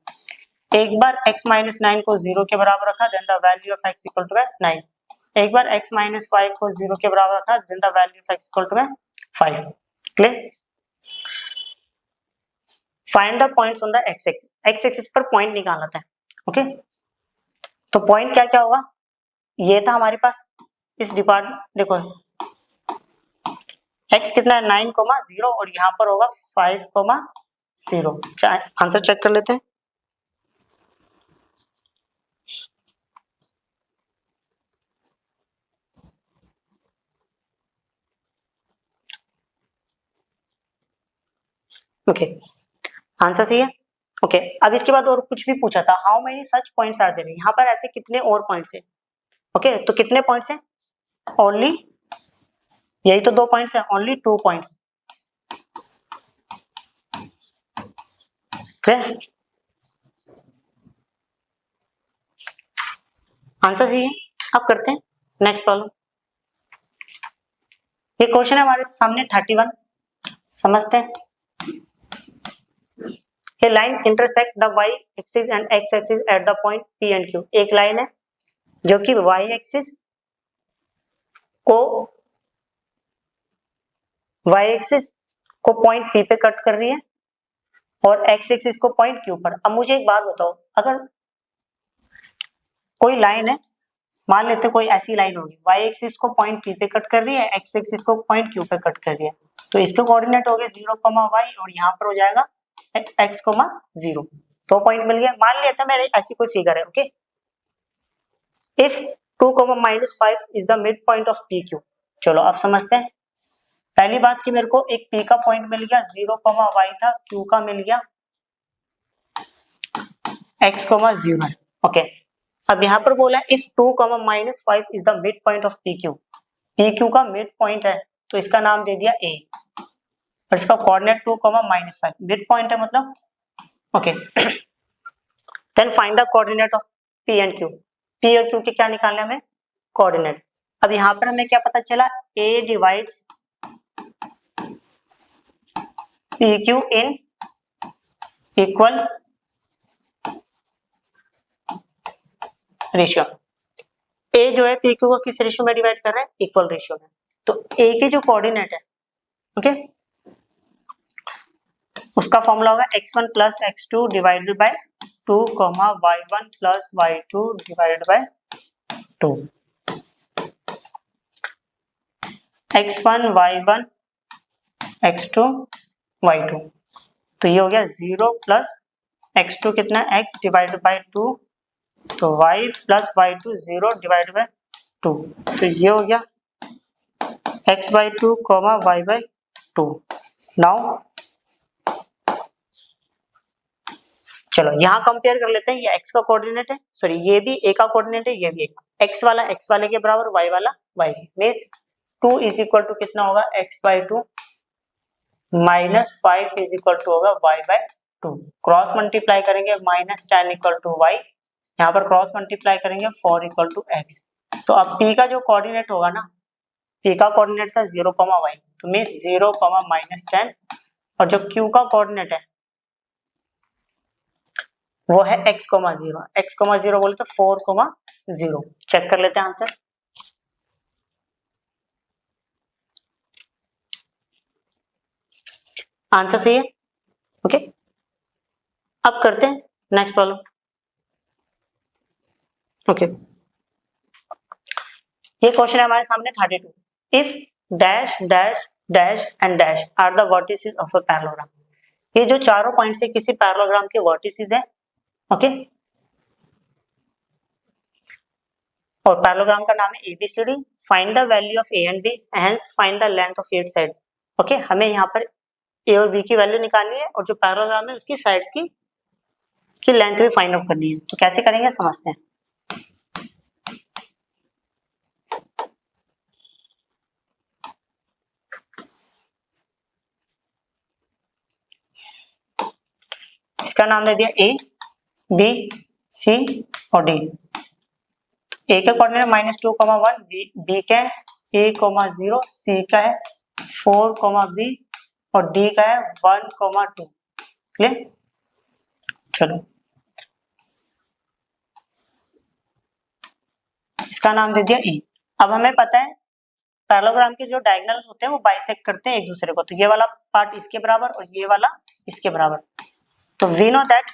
एक बार x -9 को 0 के बराबर रखा, then the value of x equal to 9। एक बार x -5 को 0 के बराबर रखा, then the value of x equal to 5। Clear? Find the points on the x axis पर पॉइंट निकालना था। ओके, तो पॉइंट क्या क्या होगा, ये था हमारे पास इस डिपार्टमेंट, देखो x कितना है 9,0 और यहाँ पर होगा 5,0। आंसर चेक कर लेते हैं। ओके, आंसर सही है। ओके, अब इसके बाद और कुछ भी पूछा था, how many such points are there, यहाँ पर ऐसे कितने और पॉइंट्स है। ओके, तो कितने पॉइंट्स हैं, ओनली, यही तो 2 पॉइंट्स है, ओनली 2 पॉइंट्स। आंसर सही है। अब करते हैं नेक्स्ट प्रॉब्लम। ये क्वेश्चन है हमारे सामने 31, समझते हैं। ये line intersect the y axis and x axis at the point P and Q। एक लाइन है जो कि y एक्सिस को पॉइंट P पे कट कर रही है और x एक्सिस को पॉइंट Q पर। अब मुझे एक बात बताओ, अगर कोई लाइन है, मान लेते कोई ऐसी लाइन होगी, y एक्सिस को पॉइंट P पे कट कर रही है, x एक्सिस को पॉइंट Q पे कट कर रही है, तो इसके कोऑर्डिनेट हो गए 0,y और यहाँ पर हो जाएगा x, 0। 2 पॉइंट मिल गया। मान लेते हैं मेरे ऐसी कोई फिगर है। Okay, if 2, -5 is the mid point of PQ। चलो अब समझते हैं। पहली बात कि मेरे को एक P का पॉइंट मिल गया, 0,y था, Q का मिल गया x, 0 है। ओके, अब यहाँ पर बोला if 2, -5 is the mid point of PQ। PQ का मिड पॉइंट है तो इसका नाम दे दिया A और इसका कोऑर्डिनेट 2, -5 मिड पॉइंट है मतलब। Okay, then find the coordinate of P and Q। P और Q के क्या निकालना है हमें, कोऑर्डिनेट। अब यहाँ पर हमें क्या पता चला, A divides PQ in equal ratio. A जो है PQ को किस रेशियो में डिवाइड कर रहा है, इक्वल रेशियो में। तो A के जो कोऑर्डिनेट है, ओके, उसका फॉर्मूला होगा x1 plus x2 divided by 2, y1 plus y2 divided by 2। x1 y1 x2 y2, तो ये हो गया 0 प्लस x2 कितना x डिवाइडेड बाय 2, तो y plus y2 0 divided by 2, तो ये हो गया x by 2, y by 2। Now चलो यहाँ कंपेयर कर लेते हैं, ये x का कोऑर्डिनेट है, सॉरी ये भी a का कोऑर्डिनेट है, ये भी x वाला x वाले के बराबर, y वाला y के, मींस 2 इज इक्वल टू कितना होगा, x by 2 -5 is equal to होगा y बाय 2। क्रॉस मल्टीप्लाई करेंगे -10 इक्वल टू y, यहाँ पर क्रॉस मल्टीप्लाई करेंगे 4 इक्वल टू x। तो अब p का जो कोऑर्डिनेट होगा ना, p का कोऑर्डिनेट था 0, y, तो मींस 0, -10 और जो q का कोऑर्डिनेट है वो है x, 0। x, 0 बोले तो 4, 0। चेक कर लेते हैं आंसर। आंसर सही है। ओके, अब करते हैं नेक्स्ट प्रॉब्लम। ओके, ये क्वेश्चन है हमारे सामने 32। If dash dash dash and dash are the vertices of a parallelogram. ये जो चारों पॉइंट्स है किसी पैरेललोग्राम के वर्टिसेस है। ओके, और पैरेललोग्राम का नाम है ABCD। Find the value of A and B, hence find the length of 8 sides. Okay, हमें यहाँ पर A और B की वैल्यू निकालनी है और जो पैरेललोग्राम है उसकी साइड्स की लेंथ भी फाइंड आउट करनी है। तो कैसे करेंगे समझते हैं। इसका नाम दे दिया A, B, C और D। A का कोऑर्डिनेट -2, 1, B का है A, 0, C का है 4, B और D का है 1, 2। क्लियर? चलो, इसका नाम दे दिया E। अब हमें पता है पैरेललोग्राम के जो डायगोनल्स होते हैं वो बाइसेक्ट करते हैं एक दूसरे को, तो ये वाला पार्ट इसके बराबर और ये वाला इसके बराबर। तो we know that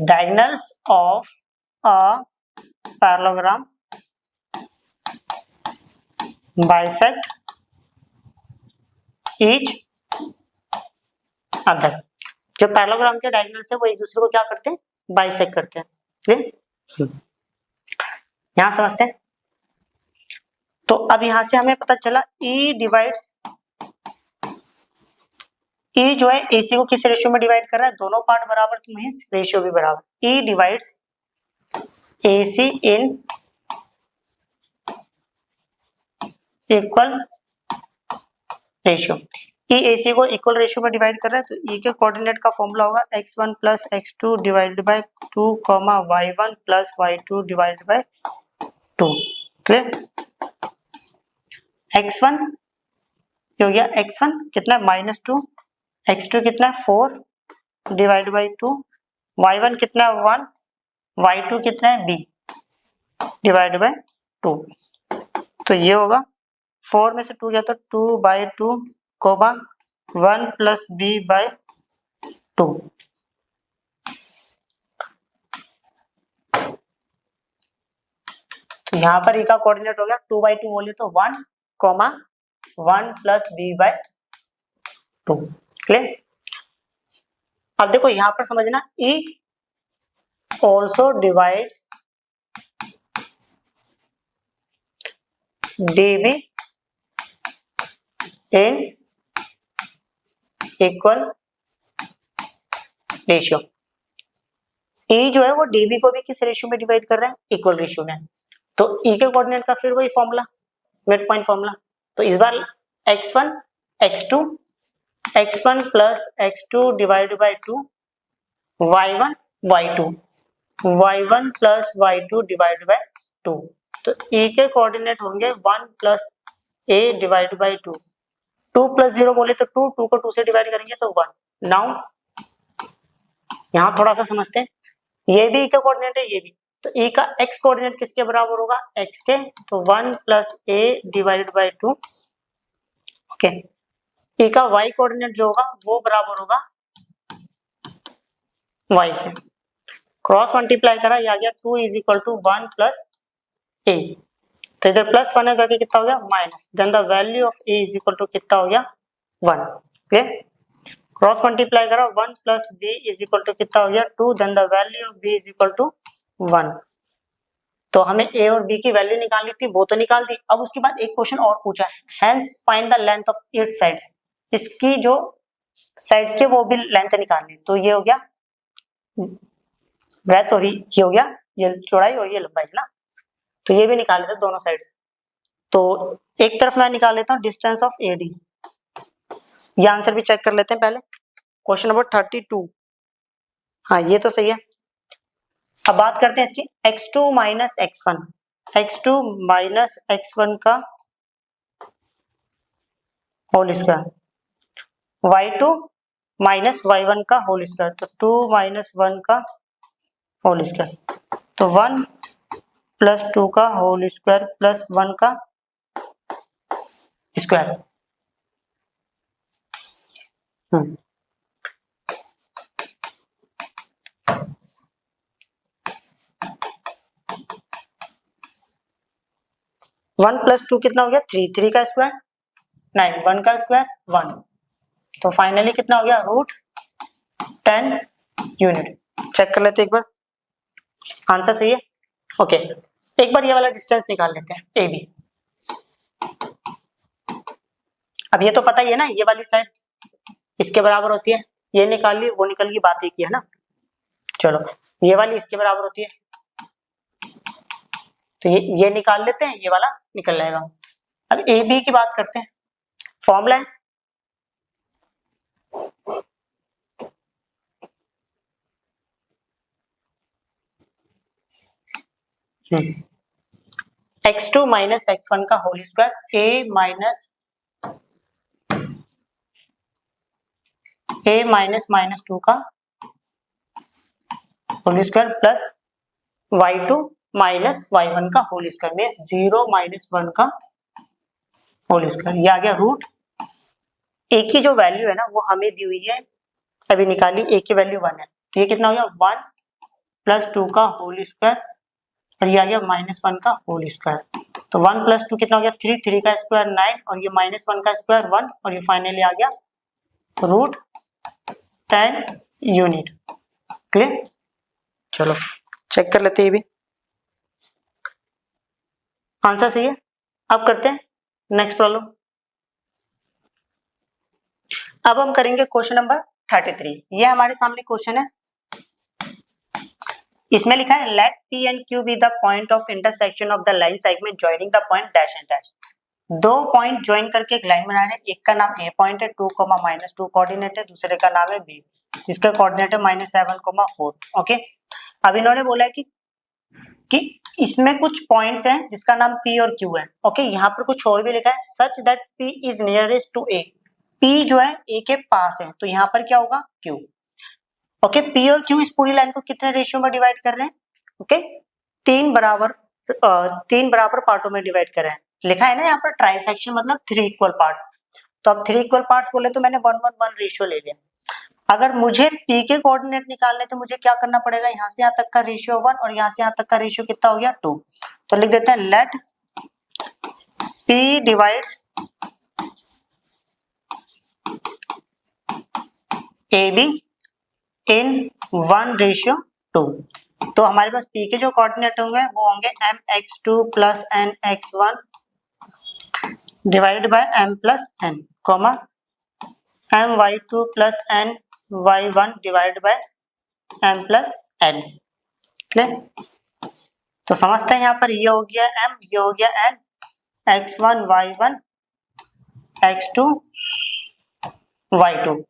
diagonals of a parallelogram bisect each other। जो पैरेललोग्राम के डायगोनल्स है वो एक दूसरे को क्या करते हैं, बाइसेक्ट करते हैं। क्लियर? यहां समझते हैं। तो अब यहां से हमें पता चला E जो है AC को किस रेशियो में डिवाइड कर रहा है, दोनों पार्ट बराबर तो मींस रेशियो भी बराबर। E divides AC in equal ratio. E AC को इक्वल रेशियो में डिवाइड कर रहा है, तो E के कोऑर्डिनेट का फॉर्मूला होगा x1 plus x2 divided by 2, y1 plus y2 divided by 2। Clear? x1 हो गया, x1 कितना है -2, x2 कितना है 4 डिवाइड बाई 2, y1 कितना है 1, y2 कितना है b डिवाइड बाई 2। तो ये होगा 4 में से 2 गया तो 2/2, 1 प्लस b बाई 2। तो यहाँ पर e का कोऑर्डिनेट हो गया 2/2 बोले तो 1, 1 प्लस b बाई 2। क्लियर? अब देखो यहां पर समझना, E also divides DB in equal ratio. E जो है वो DB को भी किस रेशियो में डिवाइड कर रहा है, इक्वल रेशियो में। तो E के कोऑर्डिनेट का फिर वही फॉर्मूला, मिड पॉइंट फॉर्मूला। तो इस बार x1 plus x2 divide by 2, y1 plus y2 divide by 2। तो E के कोऑर्डिनेट होंगे 1 plus a divide by 2, 2 plus 0 बोले तो 2, 2 को 2 से डिवाइड करेंगे तो 1। नाउ यहां थोड़ा सा समझते हैं, ये भी E का कोऑर्डिनेट है, ये भी। तो E का x कोऑर्डिनेट किसके बराबर होगा, x के, तो 1 plus a divided by 2। Okay, E का y कोऑर्डिनेट जो होगा वो बराबर होगा y के। क्रॉस मल्टीप्लाई करा, ये आ गया 2 is equal to 1 plus a। तो इधर प्लस 1 है जाके कितना हो गया minus, then the value of a is equal to कितना हो गया 1। क्लियर? क्रॉस मल्टीप्लाई करा, 1 plus b is equal to कितना हो गया 2, then the value of b is equal to 1। तो हमें a और b की वैल्यू निकालनी थी, वो तो निकाल दी। अब उसके बाद एक क्वेश्चन और पूछा है, hence find the length of 8 sides. इसकी जो साइड्स के वो भी लेंथ निकालनी। तो ये हो गया ब्रेथ और ये हो गया ये चौड़ाई और ये लंबाई है ना, तो ये भी निकाल लेते दोनों साइड्स। तो एक तरफ मैं निकाल लेता हूँ डिस्टेंस ऑफ AD। ये आंसर भी चेक कर लेते हैं पहले, क्वेश्चन नंबर 32। हाँ ये तो सही है। अब बात करते हैं इसकी x2 minus x1, x2 minus x1 का whole square, y2 minus y1 का होल स्क्वायर, तो 2 माइनस 1 का होल स्क्वायर, तो 1 प्लस 2 का होल स्क्वायर प्लस 1 का स्क्वायर। 1 प्लस 2 कितना हो गया 3, 3 का स्क्वायर 9, 1 का स्क्वायर 1। तो फाइनली कितना हो गया रूट 10 यूनिट। चेक कर लेते हैं एक बार, आंसर सही है। ओके, एक बार ये वाला डिस्टेंस निकाल लेते हैं ए बी। अब ये तो पता ही है ना, ये वाली साइड इसके बराबर होती है, ये निकाल ली वो निकल गई, बात एक ही है ना। चलो ये वाली इसके बराबर होती है, तो ये निकाल लेते हैं, ये वाला निकल जाएगा। अब ए बी की बात करते हैं, फॉर्मूला है x2 माइनस x1 का होल स्क्वायर a माइनस 2 का whole square plus y2 minus y1 का होल स्क्वायर में 0 माइनस 1 का होल स्क्वायर। ये आ गया रूट। a की जो वैल्यू है ना वो हमें दी हुई है, अभी निकाली, a की वैल्यू 1 है, तो ये कितना हो गया 1 प्लस 2 का होल स्क्वायर और ये आ गया माइनस 1 का होल स्क्वायर। तो 1 प्लस 2 कितना हो गया 3, 3 का स्क्वायर 9 और ये माइनस 1 का स्क्वायर 1 और ये फाइनली आ गया रूट 10 यूनिट। क्लियर? चलो चेक कर लेते हैं, ये भी आंसर सही है। अब करते हैं नेक्स्ट प्रॉब्लम। अब हम करेंगे क्वेश्चन नंबर 33। ये हमारे सामने क्वेश्चन है, इसमें लिखा है late P and Q be the point of intersection of the line segment joining the point dash and dash। दो पॉइंट ज्वाइन करके एक लाइन बना रहे हैं, एक का नाम A पॉइंट है 2, -2 कोऑर्डिनेट है, दूसरे का नाम है B जिसका कोऑर्डिनेट है -7, 4। ओके, अब इन्होंने बोला है कि इसमें कुछ पॉइंट्स हैं जिसका नाम P और Q है। ओके, यहाँ पर कुछ और भी लिखा है such that P is nearest to A। P जो है A के पास है, तो यहाँ पर क्या होगा Q। ओके, P और Q इस पूरी लाइन को कितने रेशियो में डिवाइड कर रहे हैं? ओके, तीन बराबर पार्टों में डिवाइड कर रहे हैं। लिखा है ना यहाँ पर ट्राइसेक्शन मतलब 3 इक्वल पार्ट्स, तो अब 3 इक्वल पार्ट्स बोले तो मैंने 1:1 रेशियो ले लिया। अगर मुझे P के कोऑर्डिनेट निकालने तो मुझे क्या करना पड़ेगा, यहाँ से यहाँ तक का रेशियो 1 और यहाँ से यहाँ तक का रेशियो कितना हो गया 2। तो लिख देते हैं लेट P डिवाइड्स AB इन 1:2। तो हमारे पास P के जो कोऑर्डिनेट होंगे वो होंगे mx2 plus nx1 divide by m plus n, comma my2 plus ny1 divide by m plus n। Clear? तो समझते हैं, यहाँ पर ये हो गया m, ये हो गया n, x1 y1 x2 y2।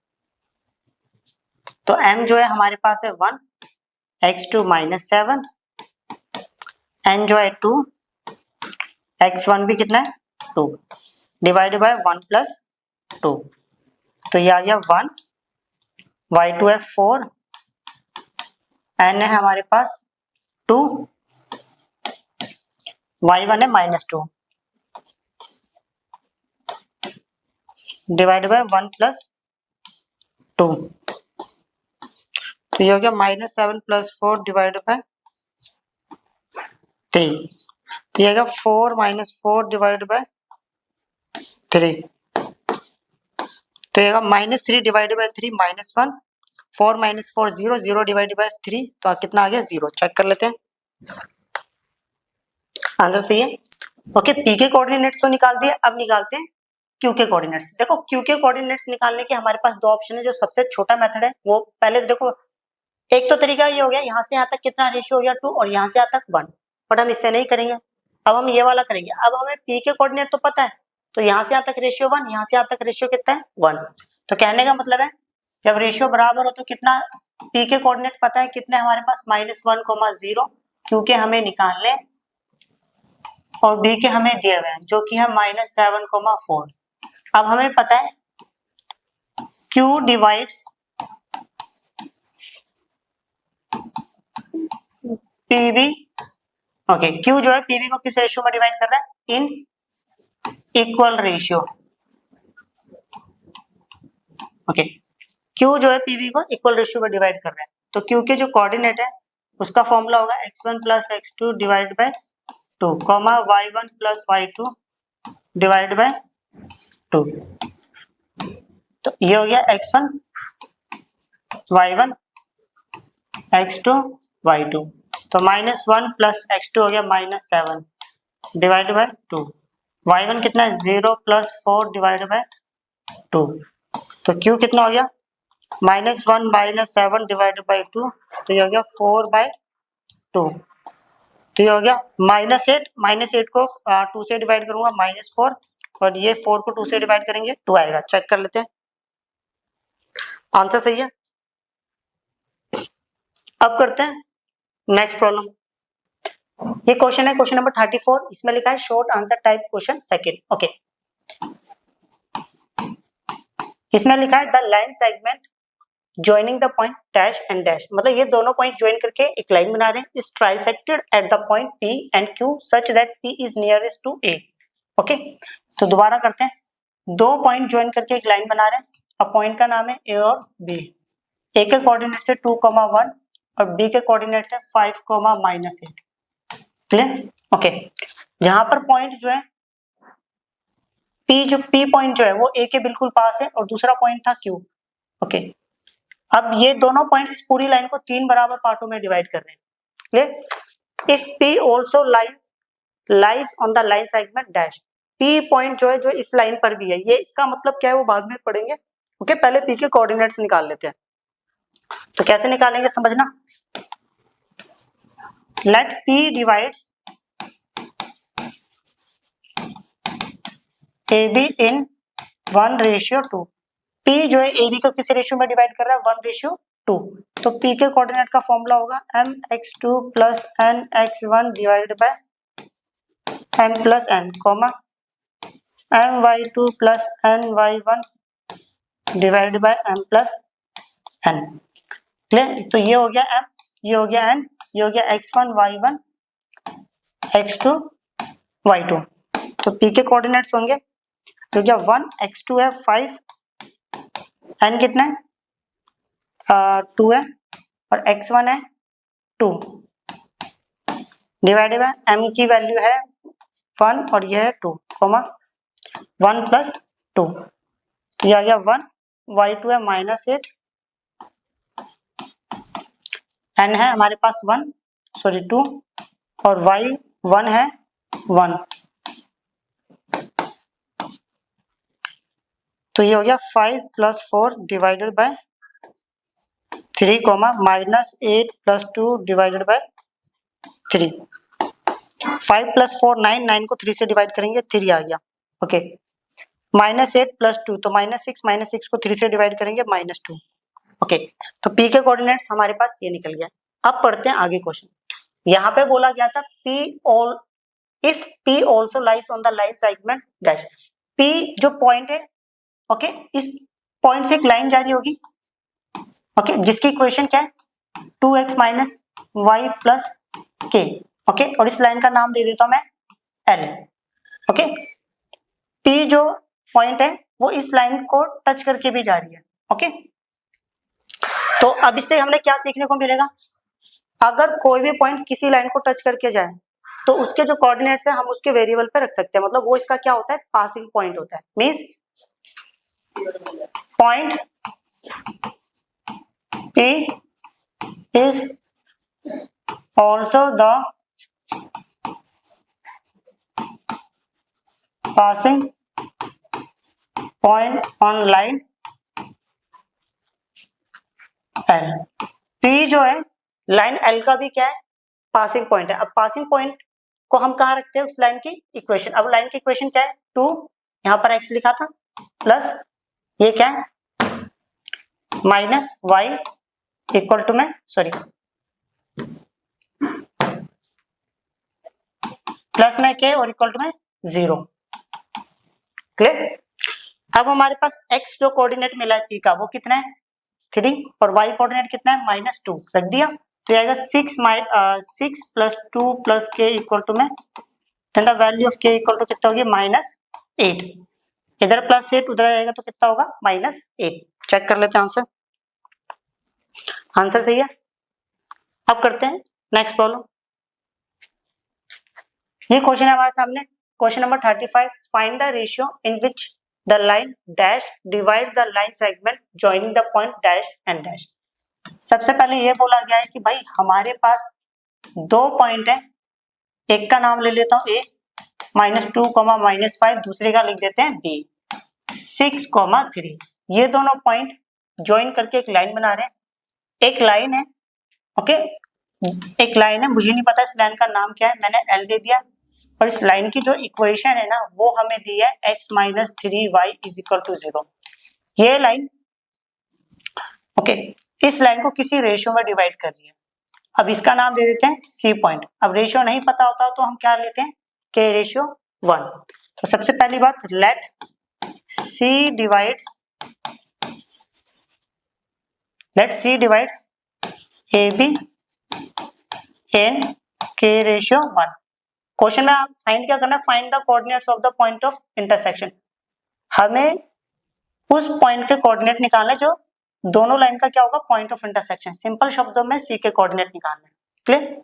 तो m जो है हमारे पास है 1, x2 -7, n जो है 2, x1 भी कितना है 2 डिवाइड बाय 1 प्लस 2। तो ये आ गया 1, y2 है 4, n है हमारे पास 2, y1 है -2 डिवाइड बाय 1 प्लस 2। तो ये हो गया -7 प्लस 4 डिवाइड बाय 3। तो ये 4 - 4 डिवाइड बाय 3। तो ये -3 डिवाइड बाय 3 -1, 4 - 4 0, 0 डिवाइड बाय 3, तो कितना आ गया 0। चेक कर लेते हैं, आंसर सही है। ओके, P के कोऑर्डिनेट्स तो निकाल दिए, अब निकालते हैं Q के कोऑर्डिनेट्स। देखो Q के कोऑर्डिनेट्स निकालने के हमारे पास दो ऑप्शन है। जो सबसे छोटा मेथड है वो पहले देखो, एक तो तरीका ये हो गया यहाँ से यहाँ तक कितना रेशियो हो गया 2 और यहाँ से यहाँ तक 1, बट हम इससे नहीं करेंगे, अब हम ये वाला करेंगे। अब हमें P के कोऑर्डिनेट तो पता है, तो यहाँ से यहाँ तक रेशियो 1, यहाँ से यहाँ तक रेशियो कितना है 1। तो कहने का मतलब है जब रेशियो बराबर हो तो कितना P के कोऑर्डिनेट पता है, कितने हमारे पास -1, 0, Q के हमें निकालने और B के हमें दिए हुए हैं जो कि है -7, 4। अब हमें पता है Q divides PB। Okay, Q जो है PB को किस रेशियो में डिवाइड कर रहा है, in equal ratio. Okay, Q जो है PB को इक्वल रेशियो में डिवाइड कर रहा है, तो Q के जो कोऑर्डिनेट है उसका फॉर्मूला होगा x1 plus x2 divide by 2, y1 plus y2 divide by 2। तो ये हो गया x1 y1 x2 y2, तो -1 प्लस x2 हो गया -7 डिवाइड बाय 2। y1 कितना है 0 प्लस 4 डिवाइड बाय 2, तो q कितना हो गया -1 -7 डिवाइड बाय 2, तो ये हो गया 4/2, तो ये हो गया -8 को 2 से डिवाइड करूंगा -4, और ये 4 को 2 से डिवाइड करेंगे 2 आएगा। चेक कर लेते हैं, आंसर सही है। अब करते हैं नेक्स्ट प्रॉब्लम। ये क्वेश्चन है क्वेश्चन नंबर 34, इसमें लिखा है short answer type question second. Okay, इसमें लिखा है the line segment joining the point dash and dash, मतलब ये दोनों पॉइंट ज्वाइन करके एक लाइन बना रहे हैं, is trisected at the point P and Q such that P is nearest to A। Okay, तो दोबारा करते हैं, दो पॉइंट ज्वाइन करके एक लाइन बना रहे हैं, अब पॉइंट का नाम है A और B, A के कोऑर्डिनेट से 2,1 और B के कोऑर्डिनेट से 5, -8। क्लियर? ओके, जहां पर पॉइंट जो है P पॉइंट जो है वो A के बिल्कुल पास है और दूसरा पॉइंट था Q। ओके, अब ये दोनों पॉइंट्स इस पूरी लाइन को 3 बराबर पार्टों में डिवाइड कर रहे हैं। Clear? If P also lies on the line segment dash, P point जो है जो इस लाइन पर भी है, ये इसका मतलब क्या है वो बाद में पढ़ेंगे। ओके, पहले P के कोऑर्डिनेट्स निकाल लेते हैं, तो कैसे निकालेंगे समझना। लेट P डिवाइड्स AB इन 1:2। P जो है AB को किस रेशियो में डिवाइड कर रहा है 1:2, तो P के कोऑर्डिनेट का फॉर्मूला होगा mx2 plus nx1 divided by m plus n, my2 plus ny1 divided by m plus n। Clear? तो ये हो गया m, ये हो गया n, ये हो गया x1 y1 x2 y2, तो P के कोऑर्डिनेट्स होंगे तो क्या 1 x2 है 5, n कितना है 2 है और x1 है 2 डिवाइडेड बाय m की वैल्यू है 1 और यह है 2, 1 प्लस 2, ये आ गया 1, y2 है -8, n है हमारे पास 2 और y1 है 1, तो ये हो गया 5 plus 4 divided bye 3, -8 plus 2 divided by 3। 5 plus 4 9 को 3 से डिवाइड करेंगे 3 आ गया। ओके, -8 प्लस 2, तो -6 को 3 से डिवाइड करेंगे -2। ओके, तो P के कोऑर्डिनेट्स हमारे पास ये निकल गया। अब पढ़ते हैं आगे क्वेश्चन। यहाँ पे बोला गया था if P also lies on the line segment dash, P जो पॉइंट है, ओके, इस पॉइंट से एक लाइन जा रही होगी, ओके, जिसकी इक्वेशन क्या है 2x माइनस वाई प्लस के। ओके, और इस लाइन का नाम दे देता हूं मैं L। ओके, P जो पॉइंट है वो इस लाइन को टच करके भी जा रही है। ओके, तो अब इससे हमें क्या सीखने को मिलेगा, अगर कोई भी पॉइंट किसी लाइन को टच करके जाए तो उसके जो कोऑर्डिनेट्स है हम उसके वेरिएबल पे रख सकते हैं, मतलब वो इसका क्या होता है पासिंग पॉइंट होता है। Means point P is also the passing point on line L। P जो है लाइन L का भी क्या है पासिंग पॉइंट है। अब पासिंग पॉइंट को हम कहाँ रखते हैं उस लाइन की इक्वेशन। अब लाइन की इक्वेशन क्या है 2, यहाँ पर x लिखा था, प्लस ये क्या है -y इक्वल टू में प्लस में k और इक्वल टू में 0। क्लियर? अब हमारे पास x जो कोऑर्डिनेट मिला है p का वो कितना है 3 और y कोऑर्डिनेट कितना है -2 रख दिया, तो आएगा 6 plus 2 plus k equal to में the value of k equal to कितना होगी -8। इधर +8 उधर आएगा तो कितना होगा -8। चेक कर लेते हैं आंसर, आंसर सही है। अब करते हैं नेक्स्ट प्रॉब्लम। ये क्वेश्चन है हमारे सामने, question number 35, find the ratio in which the line dash divides the line segment joining the point dash and dash. सबसे पहले ये बोला गया है कि भाई हमारे पास 2 पॉइंट है, एक का नाम ले लेता हूं ए -2, -5, दूसरे का लिख देते हैं बी 6, 3। ये दोनों पॉइंट ज्वाइन करके एक लाइन बना रहे हैं। एक लाइन है, ओके, एक लाइन है, मुझे नहीं पता इस लाइन का नाम क्या है, मैंने एल दे दिया। और इस लाइन की जो इक्वेशन है ना वो हमें दी है x - 3y = 0। ये लाइन, ओके, इस लाइन को किसी रेशियो में डिवाइड कर रही है। अब इसका नाम दे देते हैं सी पॉइंट। अब रेशियो नहीं पता होता तो हम क्या लेते हैं, k/1। तो सबसे पहली बात, let C divides AB in k/1। Question में आप फाइंड क्या करना है, find the coordinates of the point of intersection. हमें उस पॉइंट के कोऑर्डिनेट निकालना है जो दोनों लाइन का क्या होगा, पॉइंट ऑफ इंटरसेक्शन। सिंपल शब्दों में सी के कोऑर्डिनेट निकालना है। क्लियर?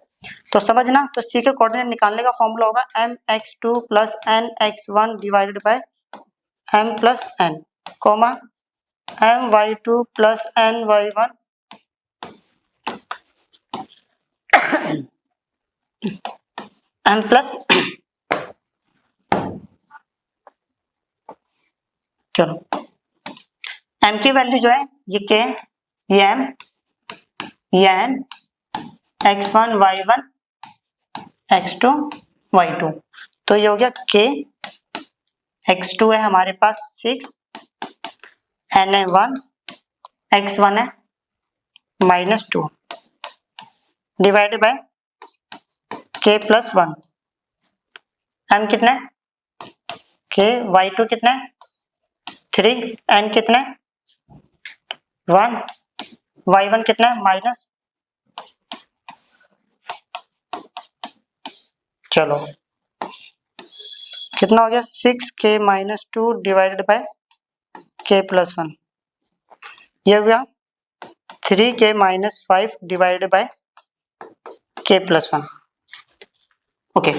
तो समझना, तो सी के कोऑर्डिनेट निकालने का फॉर्मूला होगा mx2 + nx1 divided by m + n, my2 + ny1 m + चलो m की वैल्यू जो है ये k है, ये m, ये n, x1 y1 x2 y2। तो ये हो गया k, x2 है हमारे पास 6, n है 1, x1 है -2 डिवाइड बाय k + 1। m कितना है, k, y2 कितना है 3, n कितना है 1, y1 कितना है माइनस, चलो कितना हो गया 6k - 2 डिवाइडेड बाय k + 1। ये हो गया 3k - 5 divided by k + 1। Okay,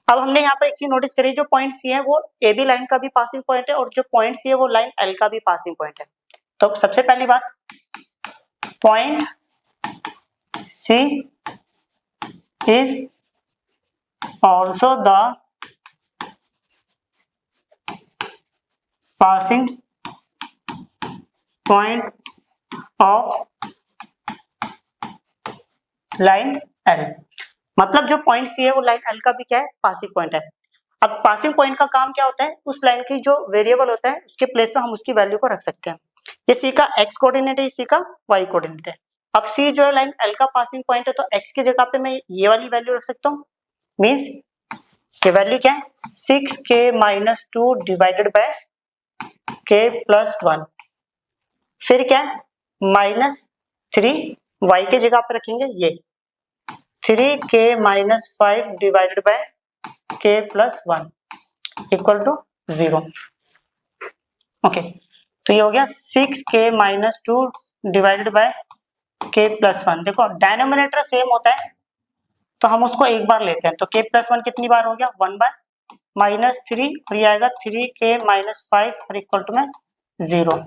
अब हमने यहाँ पर एक चीज नोटिस करी, जो पॉइंट सी है वो ए बी लाइन का भी पासिंग पॉइंट है और जो पॉइंट सी है वो लाइन एल का भी पासिंग पॉइंट है। तो सबसे पहली बात, point C is also the passing point of line L. मतलब जो पॉइंट सी है वो लाइन एल का भी क्या है, पासिंग पॉइंट है। अब पासिंग पॉइंट का काम क्या होता है, उस लाइन की जो वेरिएबल होता है उसके प्लेस पे हम उसकी वैल्यू को रख सकते हैं। ये सी का एक्स कोऑर्डिनेट है, सी का वाई कोऑर्डिनेट है। अब सी जो है लाइन एल का पासिंग पॉइंट है, तो एक्स की जगह पे मैं ये वाली वैल्यू रख सकता हूँ। मींस ये वैल्यू क्या है 6k - 2 डिवाइडेड बाय k + 1। फिर क्या है -3, y के जगह पे रखेंगे ये 3k - 5 divided by k + 1 = 0। Okay, तो ये हो गया 6k - 2 डिवाइडेड बाय k + 1। देखो डिनोमिनेटर सेम होता है तो हम उसको एक बार लेते हैं, तो k + 1 कितनी बार हो गया, 1 बार, -3 और ये आएगा 3k - 5 और = में 0।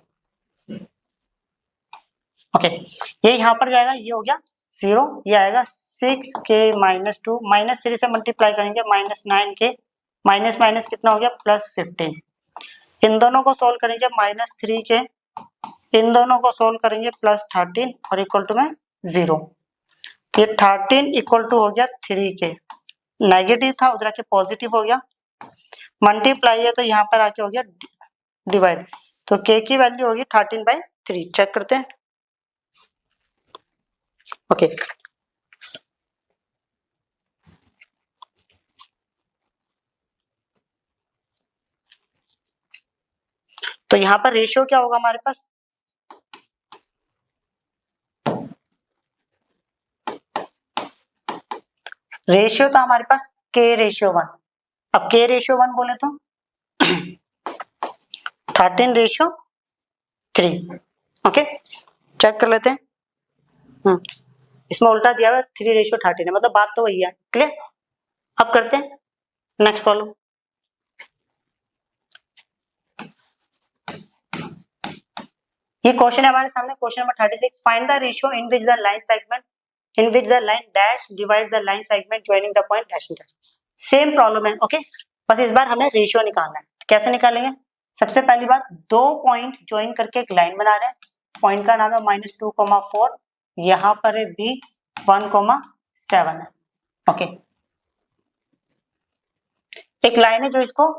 ओके, ये यहाँ पर जाएगा, ये हो गया 0, ये आएगा 6k - 2, -3 से मल्टीप्लाई करेंगे -9k, माइनस माइनस कितना हो गया +15। इन दोनों को सोल्व करेंगे -3k, इन दोनों को सोल्व करेंगे +13 और = में 0। ये 13 = हो गया 3k, नेगेटिव था उधर आके पॉजिटिव हो गया, मल्टीप्लाई है तो यहाँ पर आके हो गया डिवाइड, तो k की वैल्यू होगी 13/3। चेक करते हैं। ओके, तो यहाँ पर रेशियो क्या होगा हमारे पास, रेशियो था हमारे पास k/1। अब k/1 बोले तो 13/3। ओके, चेक कर लेते हैं। इसमें उल्टा दिया हुआ 3/13 है, मतलब बात तो वही है। क्लियर? अब करते हैं नेक्स्ट प्रॉब्लम। ये क्वेश्चन है हमारे सामने, question number 36, find the ratio in which the line segment in which the line dash divide the line segment joining the point dash dash. Same problem है, ओके, बस इस बार हमें रेशियो निकालना है। कैसे निकालेंगे? सबसे पहली बात, दो पॉइंट ज्वाइन करके एक लाइन बना रहे हैं, पॉइंट का नाम है -2,4, यहाँ पर है B 1,7 है, ओके। एक लाइन है जो इसको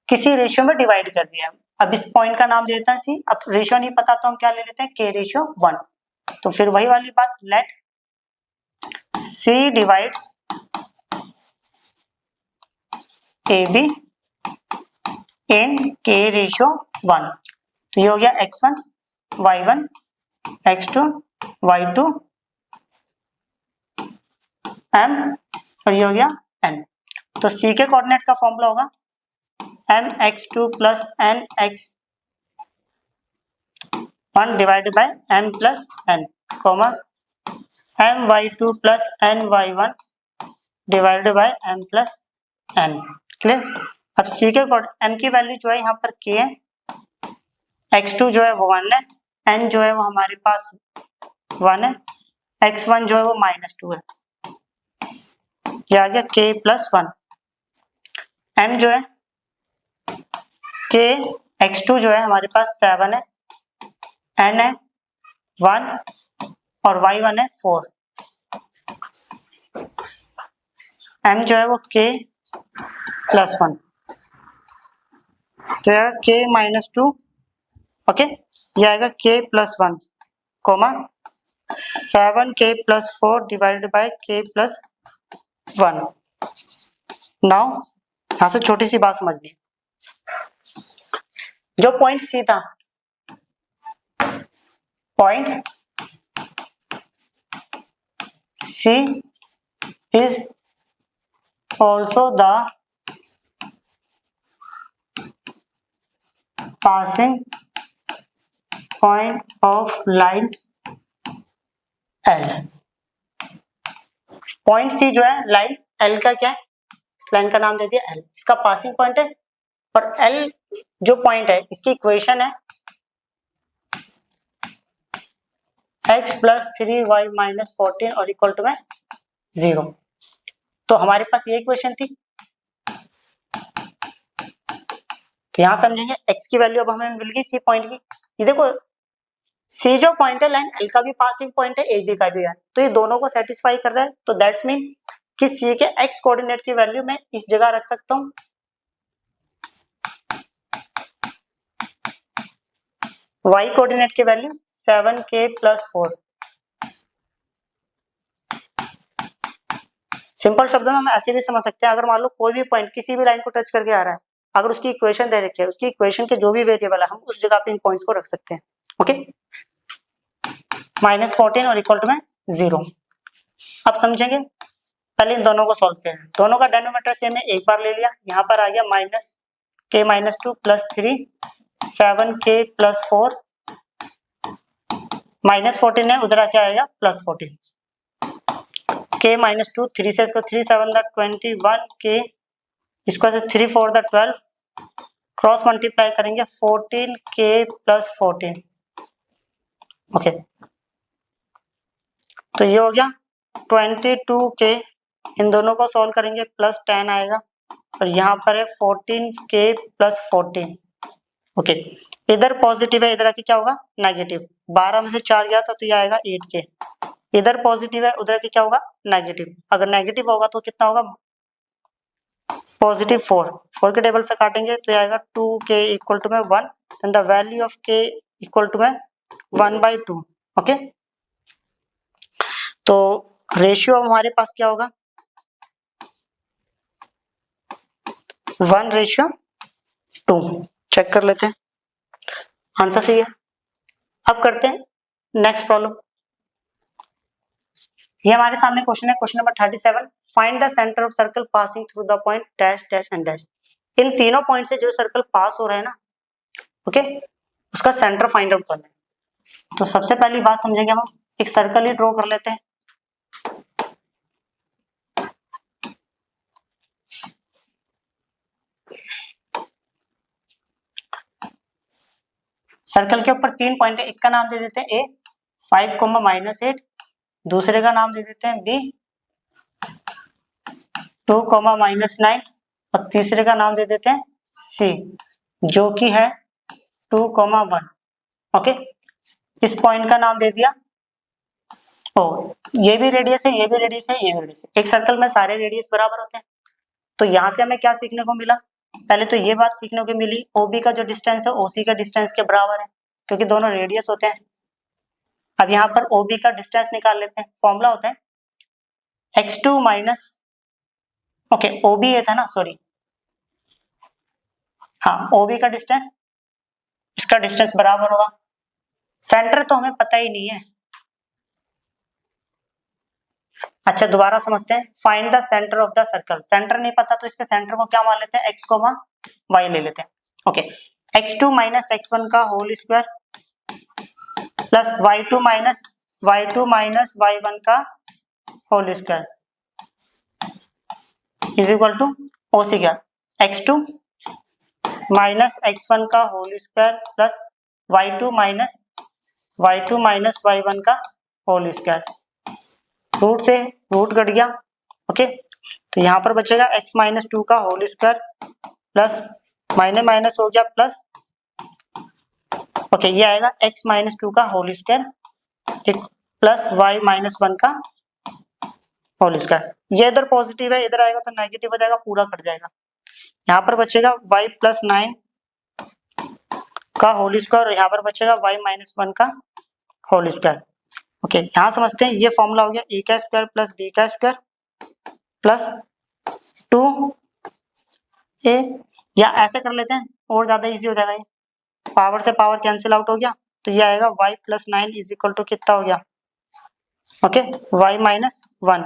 किसी रेशियो में डिवाइड कर दिया है। अब इस पॉइंट का नाम देता है C। अब रेशियो नहीं पता तो हम क्या ले लेते हैं, K/1। तो फिर वही वाली बात, लेट C डिवाइड्स AB इन K/1। तो ये हो गया x1 y1 x2 y2 m और ये हो गया n। तो C के कोऑर्डिनेट का फॉर्मूला होगा mx2 plus nx1 divided by m plus n, comma my2 plus ny1 divided by m plus n। Clear? अब C के m की वैल्यू जो है यहाँ पर k है, x2 जो है वो 1 है, n जो है वो हमारे पास 1 है, x1 जो है वो -2 है, ये आ गया k प्लस 1। m जो है k, x2 जो है हमारे पास 7 है, n है 1 और y1 है 4, m जो है वो k प्लस 1, तो यह k -2, ओके, ये आएगा k plus 1, comma 7k plus 4 divided by k plus 1। Now यहाँ से छोटी सी बात समझनी, जो पॉइंट C था, point C is also the passing point of line L। Point C जो है लाइन L का क्या है, लाइन का नाम दे दिया L, इसका पासिंग पॉइंट है, और L जो पॉइंट है इसकी इक्वेशन है x प्लस 3y माइनस 14 और इक्वल टू में 0। तो हमारे पास ये इक्वेशन थी, तो यहां समझेंगे x की वैल्यू अब हमें मिल गई C पॉइंट की। ये देखो C जो पॉइंट है लाइन L का भी पासिंग पॉइंट है, AB का भी है, तो ये दोनों को सेटिस्फाई कर रहा है, तो दैट्स मीन कि C के x कोऑर्डिनेट की वैल्यू मैं इस जगह रख सकता हूं, y कोऑर्डिनेट की वैल्यू 7k प्लस 4। सिंपल शब्दों में हम ऐसे भी समझ सकते हैं, अगर मान लो कोई भी पॉइंट किसी भी लाइन को टच करके आ रहा है, अगर उसकी इक्वेशन दे रखी है, उसकी इक्वेशन के जो भी वेरिएबल है हम उस जगह पे इन पॉइंट्स को रख सकते हैं, ओके। -14 और इक्वल टू में 0। अब समझेंगे, पहले इन दोनों को सॉल्व करें। दोनों का डिनोमिनेटर सेम है, एक बार ले लिया, यहाँ पर आ गया -k-2 प्लस 3 7k प्लस 4 -14 है, उधर क्या आएगा +14, k -2 3 से इसको 3 7 21 k, इसको 3 4 12, क्रॉस मल्टीप्लाई करेंगे 14k प्लस 14, ओके। तो ये हो गया 22k, इन दोनों को सॉल्व करेंगे +10 आएगा, और यहाँ पर है 14k प्लस 14, ओके। इधर पॉजिटिव है, इधर आके क्या होगा नेगेटिव, 12 में से 4 गया था तो ये आएगा 8k, इधर पॉजिटिव है उधर के क्या होगा नेगेटिव, अगर नेगेटिव होगा तो कितना होगा पॉजिटिव 4 के टेबल से काटेंगे तो ये आएगा 2k इक्वल टू में 1 and the value of k equal to में 1/2, ओके। तो रेशियो हमारे पास क्या होगा 1/2। चेक कर लेते हैं, आंसर सही है। अब करते हैं नेक्स्ट प्रॉब्लम। ये हमारे सामने क्वेश्चन है, question number 37, find the centre of circle passing through the point dash dash and dash. इन तीनों पॉइंट से जो सर्कल पास हो रहा है ना, ओके, उसका सेंटर फाइंड आउट करना है। तो सबसे पहली बात समझेंगे हम एक सर्कल ही ड्रॉ कर लेते हैं। सर्कल के ऊपर 3 पॉइंट है, एक का नाम दे देते हैं ए 5, -8, दूसरे का नाम दे देते हैं बी 2, -9 और तीसरे का नाम दे देते हैं सी जो कि है 2, 1। ओके, इस पॉइंट का नाम दे दिया। ओ, ये भी रेडियस है, ये भी रेडियस है, ये भी रेडियस है। एक सर्कल में सारे रेडियस बराबर होते हैं। तो यहाँ से हमें क्या सीखने को मिला? पहले तो ये बात सीखने को मिली ओबी का जो डिस्टेंस है ओसी का डिस्टेंस के बराबर है, क्योंकि दोनों रेडियस होते हैं। अब यहाँ पर ओबी का डिस्टेंस निकाल लेते हैं। फॉर्मूला होता है x2 माइनस, ओके ओबी ये था ना, सॉरी, हाँ ओबी का डिस्टेंस, इसका डिस्टेंस बराबर होगा, सेंटर तो हमें पता ही नहीं है। अच्छा दोबारा समझते हैं, find the centre of the circle. Centre नहीं पता तो इसके सेंटर को क्या मान लेते हैं, x, y ले लेते हैं। ओके, x2 माइनस x1 का whole square plus y2 minus y1 का whole square is equal to OC क्या, x2 माइनस x1 का whole square plus y2 minus y1 का होल स्क्वायर। रूट से रूट कट गया। ओके, तो यहाँ पर बचेगा x माइनस 2 का whole square plus minus minus हो गया प्लस, ओके ये आएगा x माइनस 2 का whole square plus y minus 1 का होल स्क्वायर। ये इधर पॉजिटिव है, इधर आएगा तो नेगेटिव हो जाएगा, पूरा कट जाएगा। यहाँ पर बचेगा y प्लस 9 का होल स्क्वायर और यहाँ पर बचेगा y माइनस 1 का होल स्क्वायर। ओके, यहाँ समझते हैं, ये फॉर्मूला हो गया a का स्क्वायर प्लस b का स्क्वायर प्लस 2a, या ऐसे कर लेते हैं और ज्यादा इजी हो जाएगा। ये पावर से पावर कैंसिल आउट हो गया, तो ये आएगा y plus 9 is equal to कितना हो गया, ओके y माइनस 1।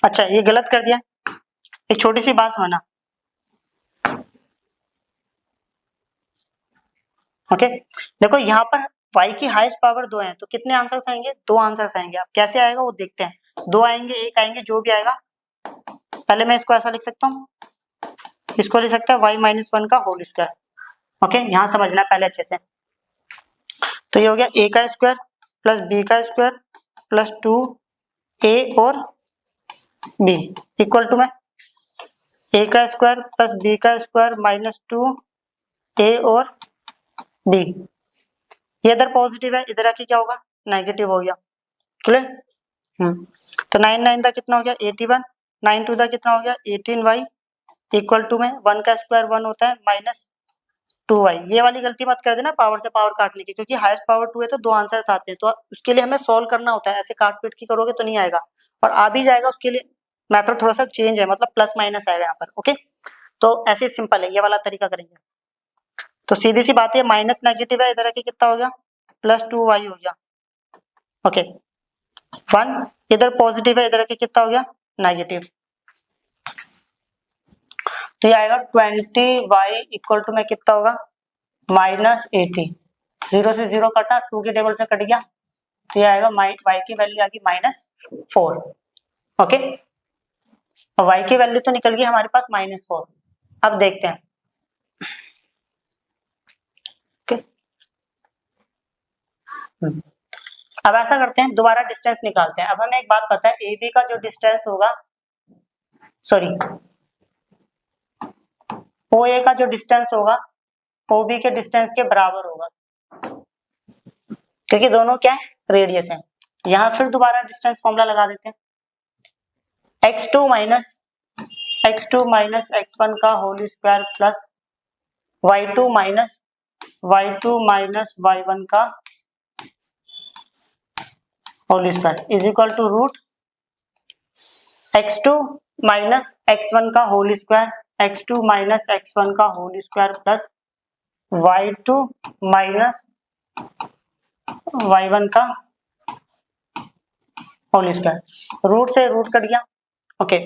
अच्छा ये गलत कर दिया, एक छोटी सी बात समझना। ओके देखो यहाँ पर y की हाईएस्ट पावर 2 है, तो कितने आंसर्स आएंगे, 2 आंसर्स आएंगे। अब कैसे आएगा वो देखते हैं, 2 आएंगे, 1 आएंगे, जो भी आएगा। पहले मैं इसको ऐसा लिख सकता हूँ, इसको लिख सकता है y माइनस 1 का होल स्क्वायर। ओके, यहाँ समझना पहले अच्छे से। तो ये हो गया a का स्क्वायर प्लस b का स्क्वायर प्लस 2a और b इक्वल टू में a का स्क्वायर प्लस b का स्क्वायर माइनस 2a और b। ये इधर पॉजिटिव है, इधर आके क्या होगा, नेगेटिव हो गया। क्लियर? तो 9 9 का कितना हो गया 81, 9 2 का कितना हो गया 18y इक्वल टू में 1 का स्क्वायर 1 होता है माइनस 2y। ये वाली गलती मत कर देना पावर से पावर काटने की, क्योंकि हाईएस्ट पावर 2 है तो 2 आंसर्स आते हैं, तो उसके लिए हमें सॉल्व करना होता है। ऐसे काट पीट की करोगे तो नहीं आएगा, और आ भी जाएगा, उसके लिए मेथड थोड़ा सा चेंज है, मतलब प्लस माइनस आएगा यहाँ पर। ओके, तो ऐसे सिंपल है, ये वाला तरीका करेंगे। तो सीधी सी बात है, माइनस नेगेटिव है, इधर आके कितना हो गया प्लस 2y हो गया। ओके 1 इधर पॉजिटिव है, इधर आके कितना हो गया नेगेटिव। तो ये आएगा 20y इक्वल टू में कितना होगा माइनस 80। 0 से 0 कटा, 2 के टेबल से कट गया, तो ये आएगा y की वैल्यू आ गई -4। ओके, और y की वैल्यू तो निकल गई हमारे पास -4। अब देखते हैं। ओके, अब ऐसा करते हैं, दोबारा डिस्टेंस निकालते हैं। अब हमें एक बात पता है, ए बी का जो डिस्टेंस होगा, सॉरी ओ ए का जो डिस्टेंस होगा ओ बी के डिस्टेंस के बराबर होगा, क्योंकि दोनों क्या है रेडियस है। यहां फिर दोबारा डिस्टेंस फॉर्मूला लगा देते हैं, x2 माइनस x1 का whole square plus y2 minus y1 का whole square is equal to root x2 minus x1 का whole square, x2 minus x1 का whole square plus y2 minus y1 का whole square. Root से root cut गया। Okay,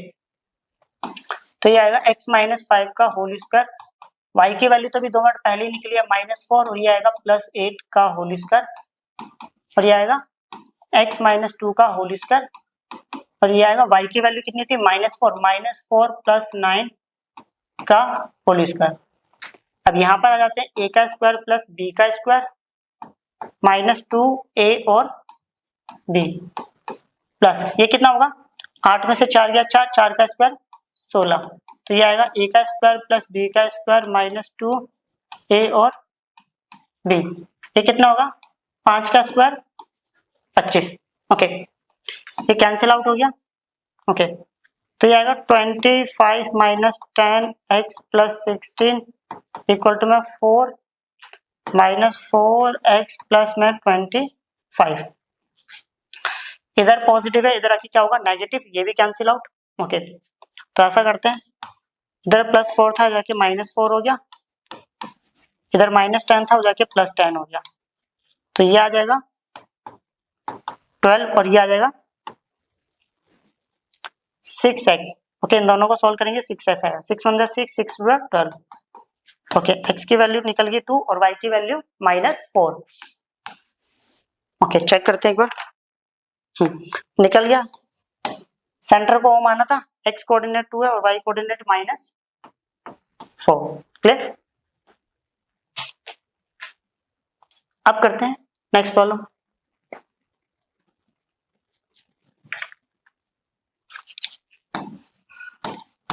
तो ये आएगा x minus 5 का होल स्क्वायर y की वैल्यू तो अभी 2 मिनट पहले ही निकली है -4 और ये आएगा +8 का होल स्क्वायर और ये आएगा x -2 का होल स्क्वायर और ये आएगा y की वैल्यू कितनी थी -4 + 9 का होल स्क्वायर। अब यहाँ पर आ जाते हैं a का स्क्वायर प्लस b का स्क्वायर -2a और b प्लस ये कितना होगा 8 में से 4 गया 4, 4 का स्क्वायर 16 तो ये आएगा a का स्क्वायर प्लस b का स्क्वायर -2a और b ये कितना होगा 5 का स्क्वायर 25। ओके ये कैंसिल आउट हो गया। ओके तो ये आएगा 25 - 10x + 16 = में 4 -4x + में 25। इधर पॉजिटिव है इधर आके क्या होगा नेगेटिव ये भी कैंसिल आउट। ओके तो ऐसा करते हैं इधर +4 था जाके -4 हो गया इधर -10 था हो जाके +10 हो गया तो ये आ जाएगा 12 और ये आ जाएगा 6x। ओके इन दोनों को सॉल्व करेंगे 6x आएगा 6 × 6 6 × 12। ओके x की वैल्यू निकल गई 2 और y की वैल्यू -4। ओके चेक करते हैं एक बार निकल गया। सेंटर को O माना था x कोऑर्डिनेट 2 है और y कोऑर्डिनेट -4 क्लियर। अब करते हैं नेक्स्ट प्रॉब्लम।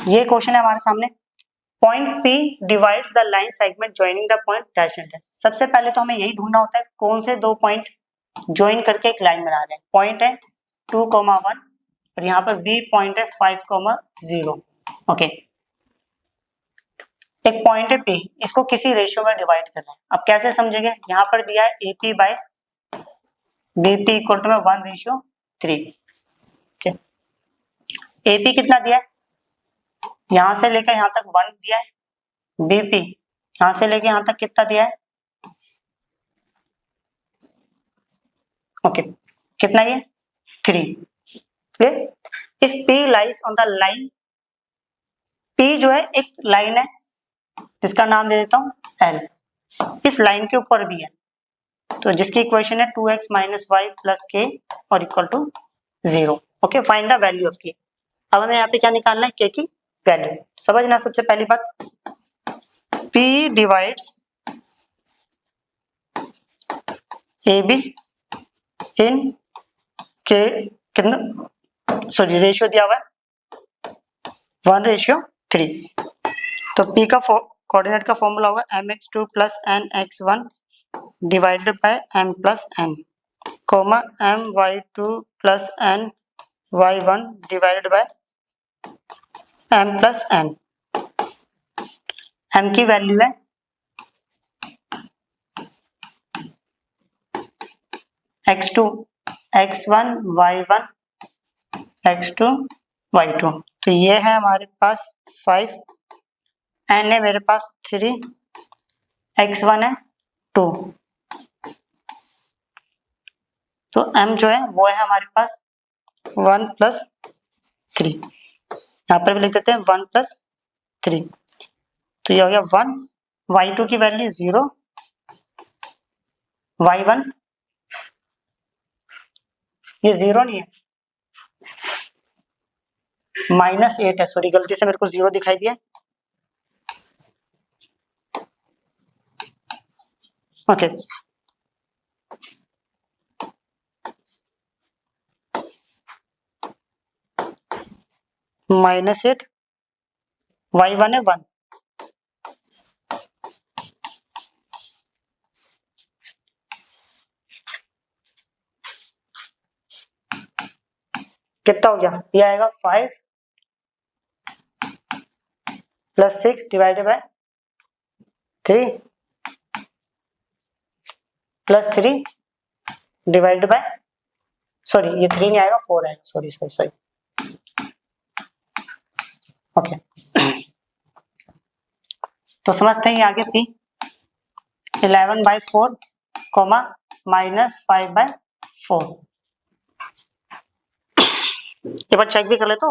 ये क्वेश्चन है हमारे सामने point P divides the line segment joining the point dash and dash. सबसे पहले तो हमें यही ढूंढना होता है कौन से दो पॉइंट ज्वाइन करके एक लाइन बना रहे हैं। पॉइंट है 2, 1 और यहाँ पर B पॉइंट है 5, 0। ओके एक पॉइंट है P इसको किसी रेशियो में डिवाइड करना है। अब कैसे समझेंगे यहाँ पर दिया है AP by BP = 1:3। Okay AP कितना दिया है यहां से लेकर यहां तक 1 दिया है BP यहां से लेकर यहां तक कितना दिया है ओके कितना ये 3 clear. If P lies on the line P जो है एक लाइन है जिसका नाम दे देता हूं L इस लाइन के ऊपर भी है तो जिसकी इक्वेशन है 2x - y + k और = 0। Okay find the value of k। अब हमें यहाँ पे क्या निकालना है k की वैल्यू। समझना सबसे पहली बात P डिवाइड्स AB इन k कितना सॉरी रेशियो दिया हुआ है 1:3। तो P का कोऑर्डिनेट का फॉर्मूला होगा mx2 + nx1 divided by m + n my2 + ny1 divided by m + n। m की वैल्यू है x2 x1 y1 x2 y2 तो ये है हमारे पास 5 n है मेरे पास 3 x1 है 2 तो m जो है वो है हमारे पास 1 + 3 यहाँ पर भी लिख देते हैं 1 + 3 तो ये हो गया 1 y2 की वैल्यू 0 y1 ये 0 नहीं है -8 है सॉरी गलती से मेरे को 0 दिखाई दिया। ओके -8 y1 है 1 कितना हो गया ये आएगा 5 + 6 divided by 3 + 3 divided bye sorry ये 3 नहीं आएगा 4 आएगा सॉरी ओके तो समझते हैं आगे P 11/4 -5/4 एक बार चेक भी कर ले तो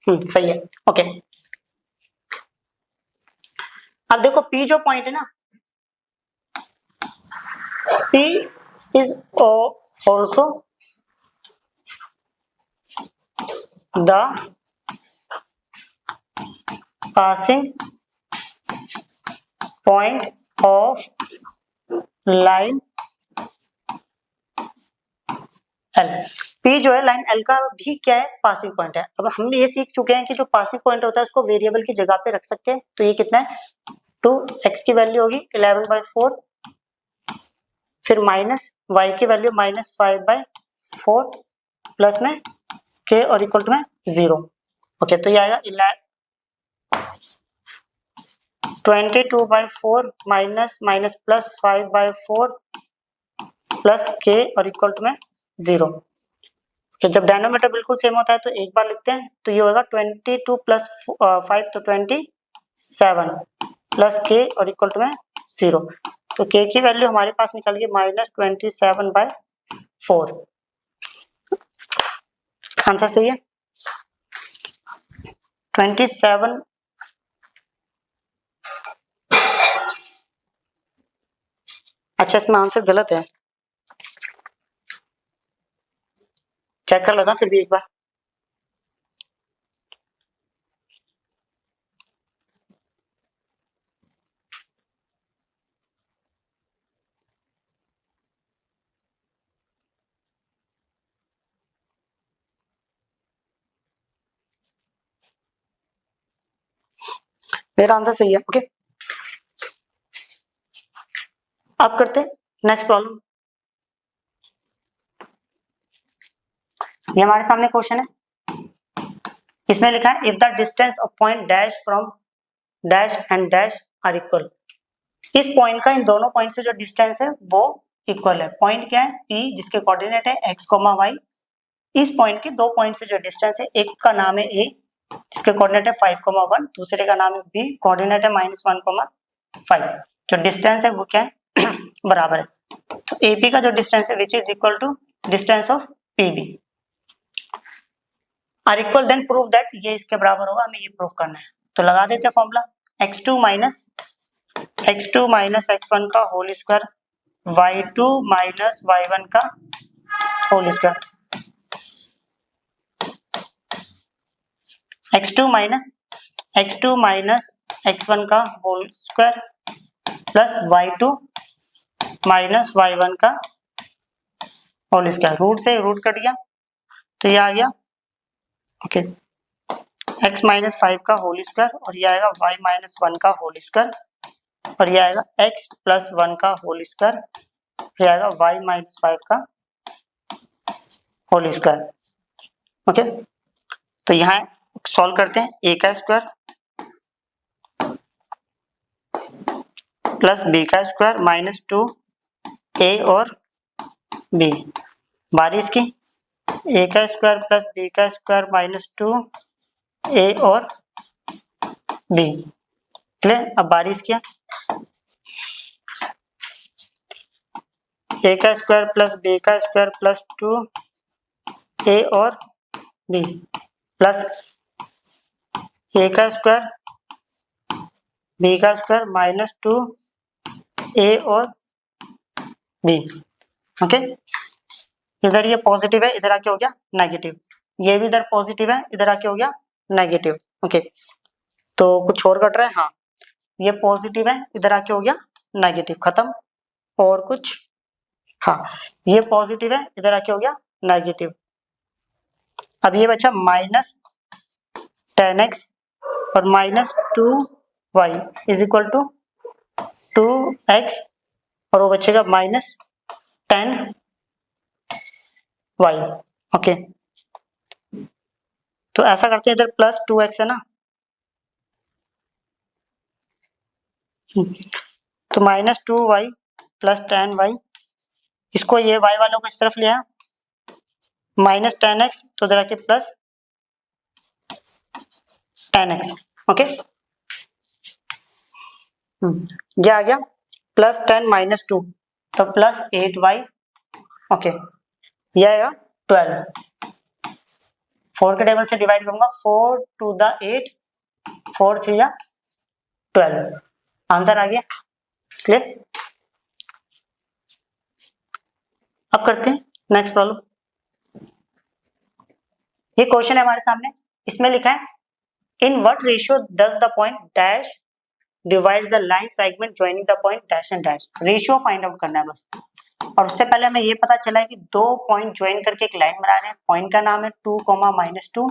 सही है। ओके, अब देखो P जो पॉइंट है ना, P is also the passing point of line L. P जो है लाइन L का भी क्या है, पासिंग पॉइंट है। अब हम ये सीख चुके हैं कि जो पासिंग पॉइंट होता है उसको वेरिएबल की जगह पे रख सकते हैं। तो ये कितना है, 2x की वैल्यू होगी 11/4, फिर माइनस y की वैल्यू -5/4 प्लस में k और इक्वल टू में 0। ओके, तो ये आएगा 22/4 minus minus plus 5/4 plus k और इक्वल टू में 0। कि जब डायनोमीटर बिल्कुल सेम होता है तो एक बार लिखते हैं, तो ये होगा 22 प्लस 5 तो 27 प्लस k और इक्वल टू में 0। तो k की वैल्यू हमारे पास निकल गई -27/4। आंसर सही है 27। अच्छा, इसमें आंसर गलत है, चेक कर लेना फिर भी एक बार। मेरा आंसर सही है। ओके, अब करते हैं नेक्स्ट प्रॉब्लम। ये हमारे सामने क्वेश्चन है, इसमें लिखा है if the distance of point dash from dash and dash are equal. इस पॉइंट का इन दोनों पॉइंट से जो डिस्टेंस है वो इक्वल है। पॉइंट क्या है, P जिसके कोऑर्डिनेट है x, y। इस पॉइंट के दो पॉइंट से जो डिस्टेंस है, एक का नाम है A जिसके कोऑर्डिनेट है 5,1, दूसरे का नाम है B, कोऑर्डिनेट है -1,5। जो डिस्टेंस है वो क्या है बराबर है। तो AP का जो डिस्टेंस है which is equal to distance of PB are equal, then prove that ये इसके बराबर होगा। हमें ये प्रूव करना है, तो लगा देते हैं फॉर्मूला x2 माइनस x1 का whole square, y2 minus y1 का whole square, x2 minus x1 का whole square plus y2 minus y1 का होल स्क्वायर। रूट से रूट कट गया तो ये आ गया ओके x माइनस 5 का होल स्क्वायर, और ये आएगा y माइनस 1 का होल स्क्वायर, और ये आएगा x प्लस 1 का होल स्क्वायर, ये आएगा y माइनस 5 का होल स्क्वायर। ओके, तो यहाँ सॉल्व करते हैं। a का स्क्वायर प्लस b का स्क्वायर माइनस 2a और b, बारी इसकी a का स्क्वायर प्लस b का स्क्वायर माइनस 2a और b। क्लियर, अब बारी इसकी a का स्क्वायर प्लस b का स्क्वायर प्लस 2a और b प्लस a का स्क्वायर b का स्क्वायर माइनस 2a और b। ओके, इधर ये पॉजिटिव है, इधर आके हो गया नेगेटिव, ये भी इधर पॉजिटिव है, इधर आके हो गया नेगेटिव। ओके, तो कुछ और घट रहा है, हाँ ये पॉजिटिव है, इधर आके हो गया नेगेटिव, खत्म। और कुछ, हाँ ये पॉजिटिव है, इधर आके हो गया नेगेटिव। अब ये बचा -10x और -2y is equal to 2x, और वो बचेगा -10y। ओके, तो ऐसा करते हैं, इधर प्लस 2x है ना, तो -2y प्लस 10y, इसको ये y वालों को इस तरफ लिया -10x, तो इधर आके प्लस 10x। ओके, ये आ गया +10 -2 तो प्लस 8y। ओके, ये आएगा 12। 4 के टेबल से डिवाइड करूंगा, 4 टू द 8, 4 3 या 12, आंसर आ गया। क्लियर। अब करते हैं नेक्स्ट प्रॉब्लम। ये क्वेश्चन है हमारे सामने, इसमें लिखा है in what ratio does the point dash divides the line segment joining the point dash and dash. Ratio find out करना है बस। और उससे पहले हमें ये पता चला है कि दो पॉइंट ज्वाइन करके एक लाइन बना रहे हैं। पॉइंट का नाम है 2, -2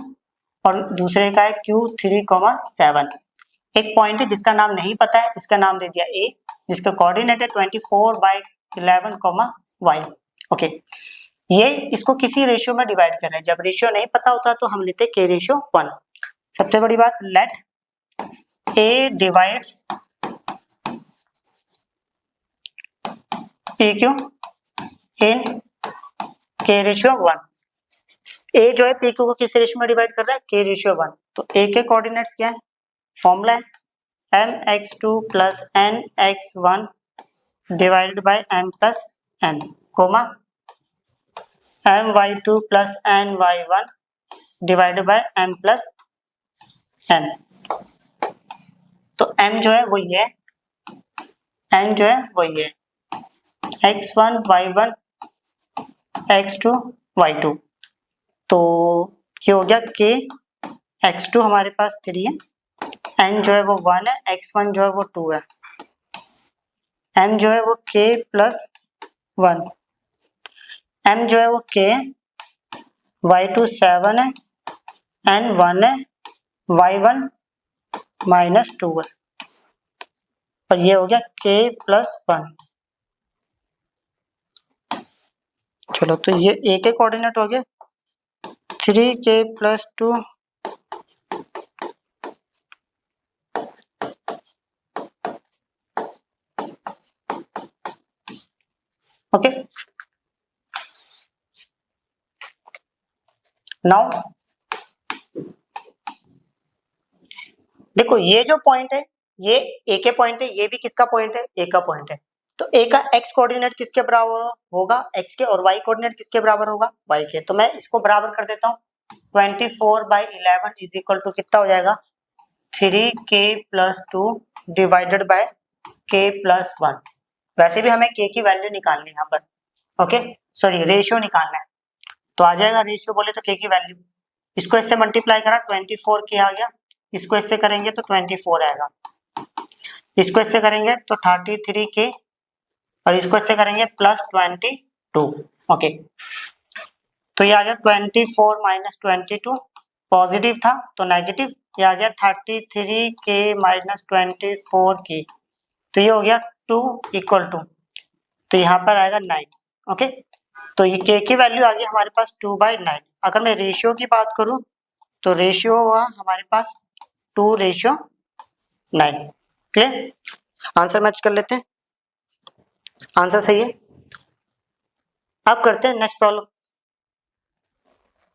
और दूसरे का है Q3, 7। एक पॉइंट है जिसका नाम नहीं पता है, इसका नाम दे दिया A, जिसका कोऑर्डिनेट है 24/11, y। ओके, ये इसको किसी रेशियो में डिवाइड कर रहे हैं। जब रेशियो नहीं पता होता तो हम लेते K/1। सबसे बड़ी बात, let A divides PQ in K/1। A जो है PQ को किस रेशियो में डिवाइड कर रहा है, K/1। तो A के कोऑर्डिनेट्स क्या है, फॉर्मूला है mx2 + nx1 divided by m + n, comma my2 + ny1 divided by m + n। तो m जो है वो ये है, n जो है वो ये है, x1 y1 x2 y2। तो ये हो गया k, x2 हमारे पास 3 है, n जो है वो 1 है, x1 जो है वो 2 है, m जो है वो k + 1, m जो है वो k है, y2 7 है, n 1 है, y1 -2 है, और ये हो गया k + 1। चलो, तो ये a के कोऑर्डिनेट हो गए 3k + 2 ओके। नाउ देखो, ये जो पॉइंट है ये a के पॉइंट है, ये भी किसका पॉइंट है, a का पॉइंट है। तो a का x कोऑर्डिनेट किसके बराबर होगा, x के, और y कोऑर्डिनेट किसके बराबर होगा, y के। तो मैं इसको बराबर कर देता हूँ, 24/11 इज इक्वल टू कितना हो जाएगा, 3k + 2 डिवाइडेड बाय k + 1। वैसे भी हमें k की वैल्यू निकालनी है यहाँ पर, ओके सॉरी रेशियो निकालना है। तो आ जाएगा रेशियो बोले तो k की वैल्यू, इसको इससे मल्टीप्लाई करा 24k आ गया, इसको इससे करेंगे तो 24 आएगा, इसको इससे करेंगे तो 33k, और इसको इससे करेंगे +22। ओके, तो ये आ गया 24 - 22, पॉजिटिव था तो नेगेटिव, ये आ गया 33k - 24k, तो ये हो गया 2 = 2, तो यहाँ पर आएगा 9। ओके, तो ये k की वैल्यू आ गई हमारे पास 2/9। अगर मैं रेशियो की बात करूं तो रेशियो हुआ हमारे पास 2:9। क्लियर, आंसर मैच कर लेते हैं, आंसर सही है। अब करते हैं नेक्स्ट प्रॉब्लम।